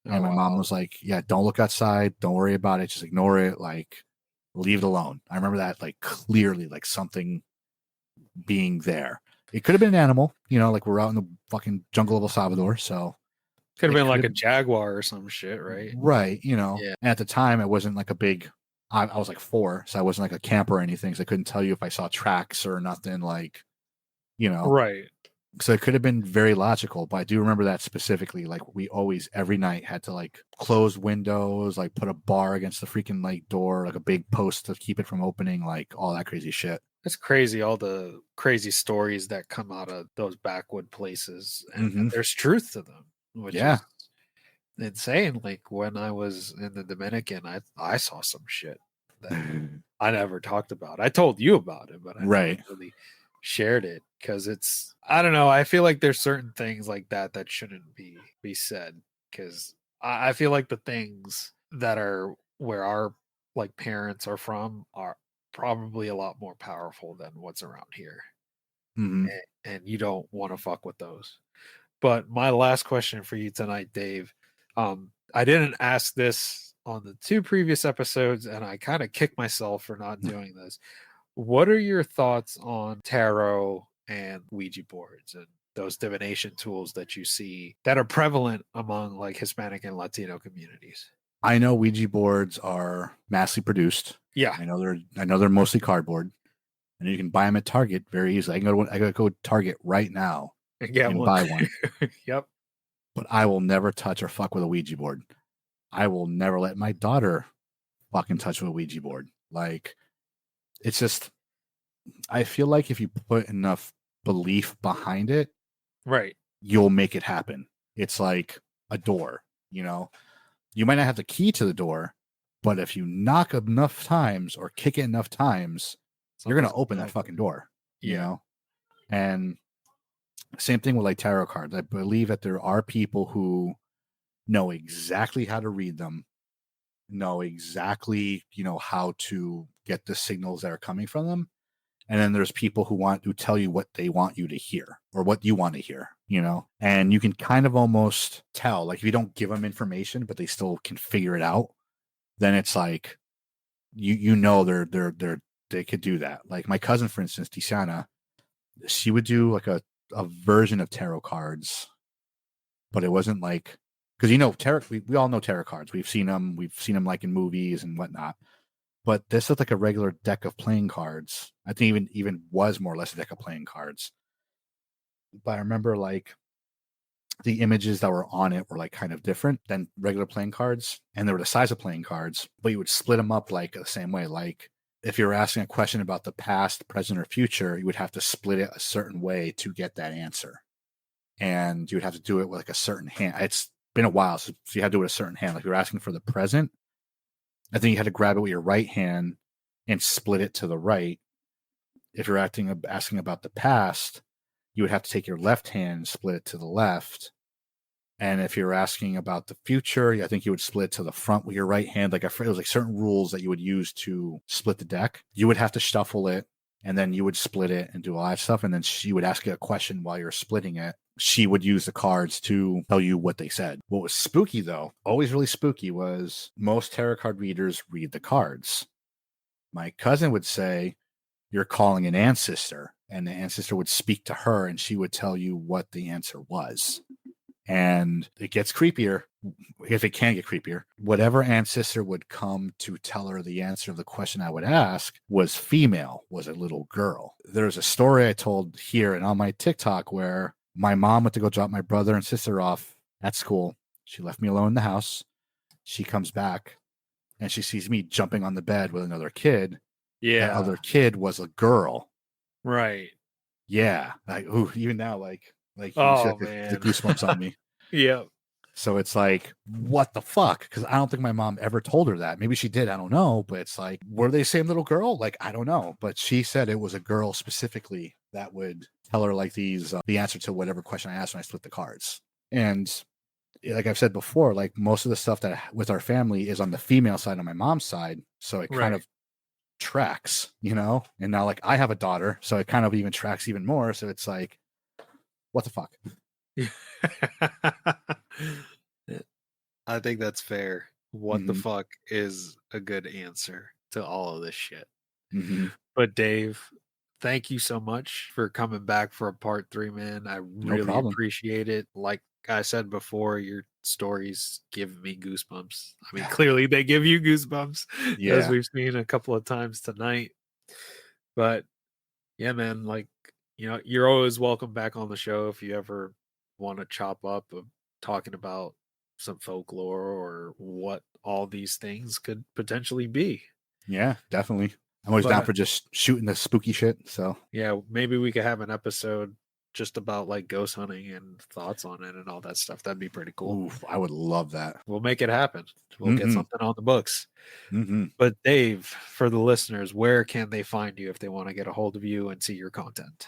And my mom was like, yeah, don't look outside. Don't worry about it. Just ignore it. Like, leave it alone. I remember that like clearly, like something being there. It could have been an animal, like we're out in the fucking jungle of El Salvador. So Could have it been could like have, a jaguar or some shit, right? right. Yeah. And at the time, it wasn't like a big, I was like 4, so I wasn't like a camper or anything. So I couldn't tell you if I saw tracks or nothing like, Right. so it could have been very logical, but I do remember that specifically. Like we always every night had to like close windows, like put a bar against the freaking like door, like a big post to keep it from opening, like all that crazy shit. It's crazy, all the crazy stories that come out of those backwood places, and there's truth to them, which Yeah. is insane. Like when I was in the Dominican, I saw some shit that I never talked about. I told you about it, but I never Right. really shared it because it's, I don't know. I feel like there's certain things like that that shouldn't be said because I feel like the things that are where our like parents are from are probably a lot more powerful than what's around here, hmm and you don't want to fuck with those. But my last question for you tonight, Dave. I didn't ask this on the 2 previous episodes, and I kind of kick myself for not doing this. What are your thoughts on tarot and Ouija boards and those divination tools that you see that are prevalent among like Hispanic and Latino communities? I know Ouija boards are massively produced. Yeah, I know they're mostly cardboard, and you can buy them at Target very easily. I gotta go to Target right now and get and one. buy one. Yep. But I will never touch or fuck with a Ouija board. I will never let my daughter fucking touch with a Ouija board. Like it's just, I feel like if you put enough belief behind it, Right. you'll make it happen. It's like a door, you know. You might not have the key to the door, but if you knock enough times or kick it enough times, you're Someone's gonna open gonna that open fucking it. door, you Yeah. know. And same thing with like tarot cards. I believe that there are people who know exactly how to read them, know exactly, how to get the signals that are coming from them. And then there's people who want to tell you what they want you to hear or what you want to hear, and you can kind of almost tell, like if you don't give them information, but they still can figure it out, then it's like, they could do that. Like my cousin, for instance, Tiziana, she would do like a version of tarot cards, but it wasn't like, because tarot, we all know tarot cards. We've seen them like in movies and whatnot. But this looked like a regular deck of playing cards. I think even was more or less a deck of playing cards. But I remember like the images that were on it were like kind of different than regular playing cards, and they were the size of playing cards, but you would split them up like the same way. Like if you were asking a question about the past, present, or future, you would have to split it a certain way to get that answer, and you would have to do it with like a certain hand. It's been a while, so you had to do it with a certain hand. Like if you're asking for the present, I think you had to grab it with your right hand and split it to the right. If you're asking about the past, you would have to take your left hand and split it to the left. And if you're asking about the future, I think you would split to the front with your right hand. Like it was like certain rules that you would use to split the deck. You would have to shuffle it, and then you would split it and do all that stuff. And then she would ask you a question while you're splitting it. She would use the cards to tell you what they said. What was spooky, though, always really spooky, was most tarot card readers read the cards. My cousin would say, "You're calling an ancestor," and the ancestor would speak to her, and she would tell you what the answer was. And it gets creepier, if it can get creepier. Whatever ancestor would come to tell her the answer of the question I would ask was female, was a little girl. There's a story I told here and on my TikTok where my mom went to go drop my brother and sister off at school. She left me alone in the house. She comes back and she sees me jumping on the bed with another kid. That Yeah. other kid was a girl. Right. Yeah. Like, ooh, even now, like you see Oh like the man. goosebumps on me. Yeah. So it's like, what the fuck? Because I don't think my mom ever told her that. Maybe she did. I don't know. But it's like, were they the same little girl? Like, I don't know. But she said it was a girl specifically that would tell her like the answer to whatever question I asked when I split the cards. And like I've said before, like most of the stuff that with our family is on the female side on my mom's side. So it kind Right. of tracks, And now like I have a daughter, so it kind of even tracks even more. So it's like, what the fuck? I think that's fair. What the Mm-hmm. fuck is a good answer to all of this shit? Mm-hmm. But Dave, thank you so much for coming back for a part 3, man. I No really problem. appreciate it. Like I said before, your stories give me goosebumps. I mean, clearly they give you goosebumps, as Yeah. we've seen a couple of times tonight. But yeah, man, like, you're always welcome back on the show if you ever want to chop up of talking about some folklore or what all these things could potentially be. Yeah, definitely. I'm always down But for just shooting the spooky shit. So, yeah, maybe we could have an episode just about like ghost hunting and thoughts on it and all that stuff. That'd be pretty cool. oof, I would love that. We'll make it happen. We'll get Hmm. something on the books. Hmm. But Dave, for the listeners, where can they find you if they want to get a hold of you and see your content?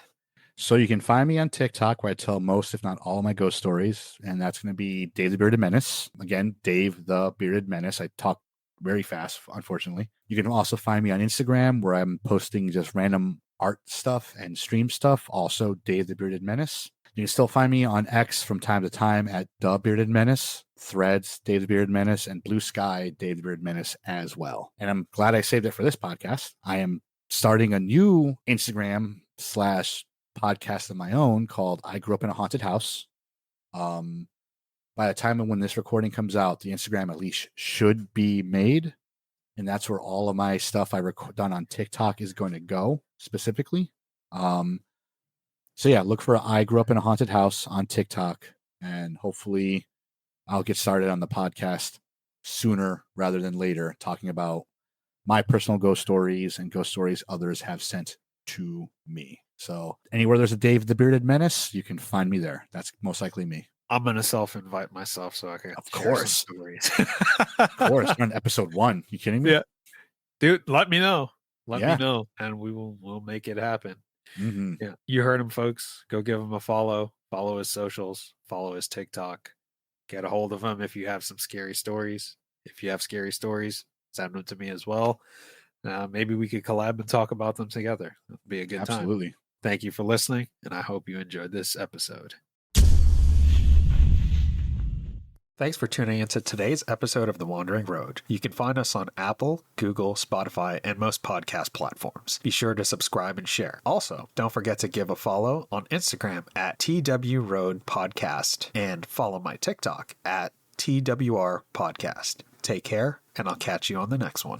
So you can find me on TikTok where I tell most, if not all, of my ghost stories, and that's going to be Dave the Bearded Menace. Again, Dave the Bearded Menace. I talk very fast, unfortunately. You can also find me on Instagram where I'm posting just random art stuff and stream stuff. Also, Dave the Bearded Menace. You can still find me on X from time to time at The Bearded Menace, Threads, Dave the Bearded Menace, and Blue Sky, Dave the Bearded Menace as well. And I'm glad I saved it for this podcast. I am starting a new Instagram / podcast of my own called I Grew Up in a Haunted House. By the time of when this recording comes out, the Instagram at least should be made. And that's where all of my stuff I done on TikTok is going to go specifically. So yeah, look for I Grew Up in a Haunted House on TikTok, and hopefully I'll get started on the podcast sooner rather than later, talking about my personal ghost stories and ghost stories others have sent to me. So anywhere there's a Dave the Bearded Menace, you can find me there. That's most likely me. I'm gonna self-invite myself so I can Of share some course. stories. Of course. We're on episode 1. You kidding me? Yeah, dude, let me know. Let me Yeah. know, and we'll make it happen. Hmm. Yeah, you heard him, folks. Go give him a follow. Follow his socials. Follow his TikTok. Get a hold of him if you have some scary stories. If you have scary stories, send them to me as well. Maybe we could collab and talk about them together. It'll be a good time. Absolutely. Thank you for listening, and I hope you enjoyed this episode. Thanks for tuning into today's episode of The Wandering Road. You can find us on Apple, Google, Spotify, and most podcast platforms. Be sure to subscribe and share. Also, don't forget to give a follow on Instagram at twroadpodcast and follow my TikTok at twrpodcast. Take care, and I'll catch you on the next one.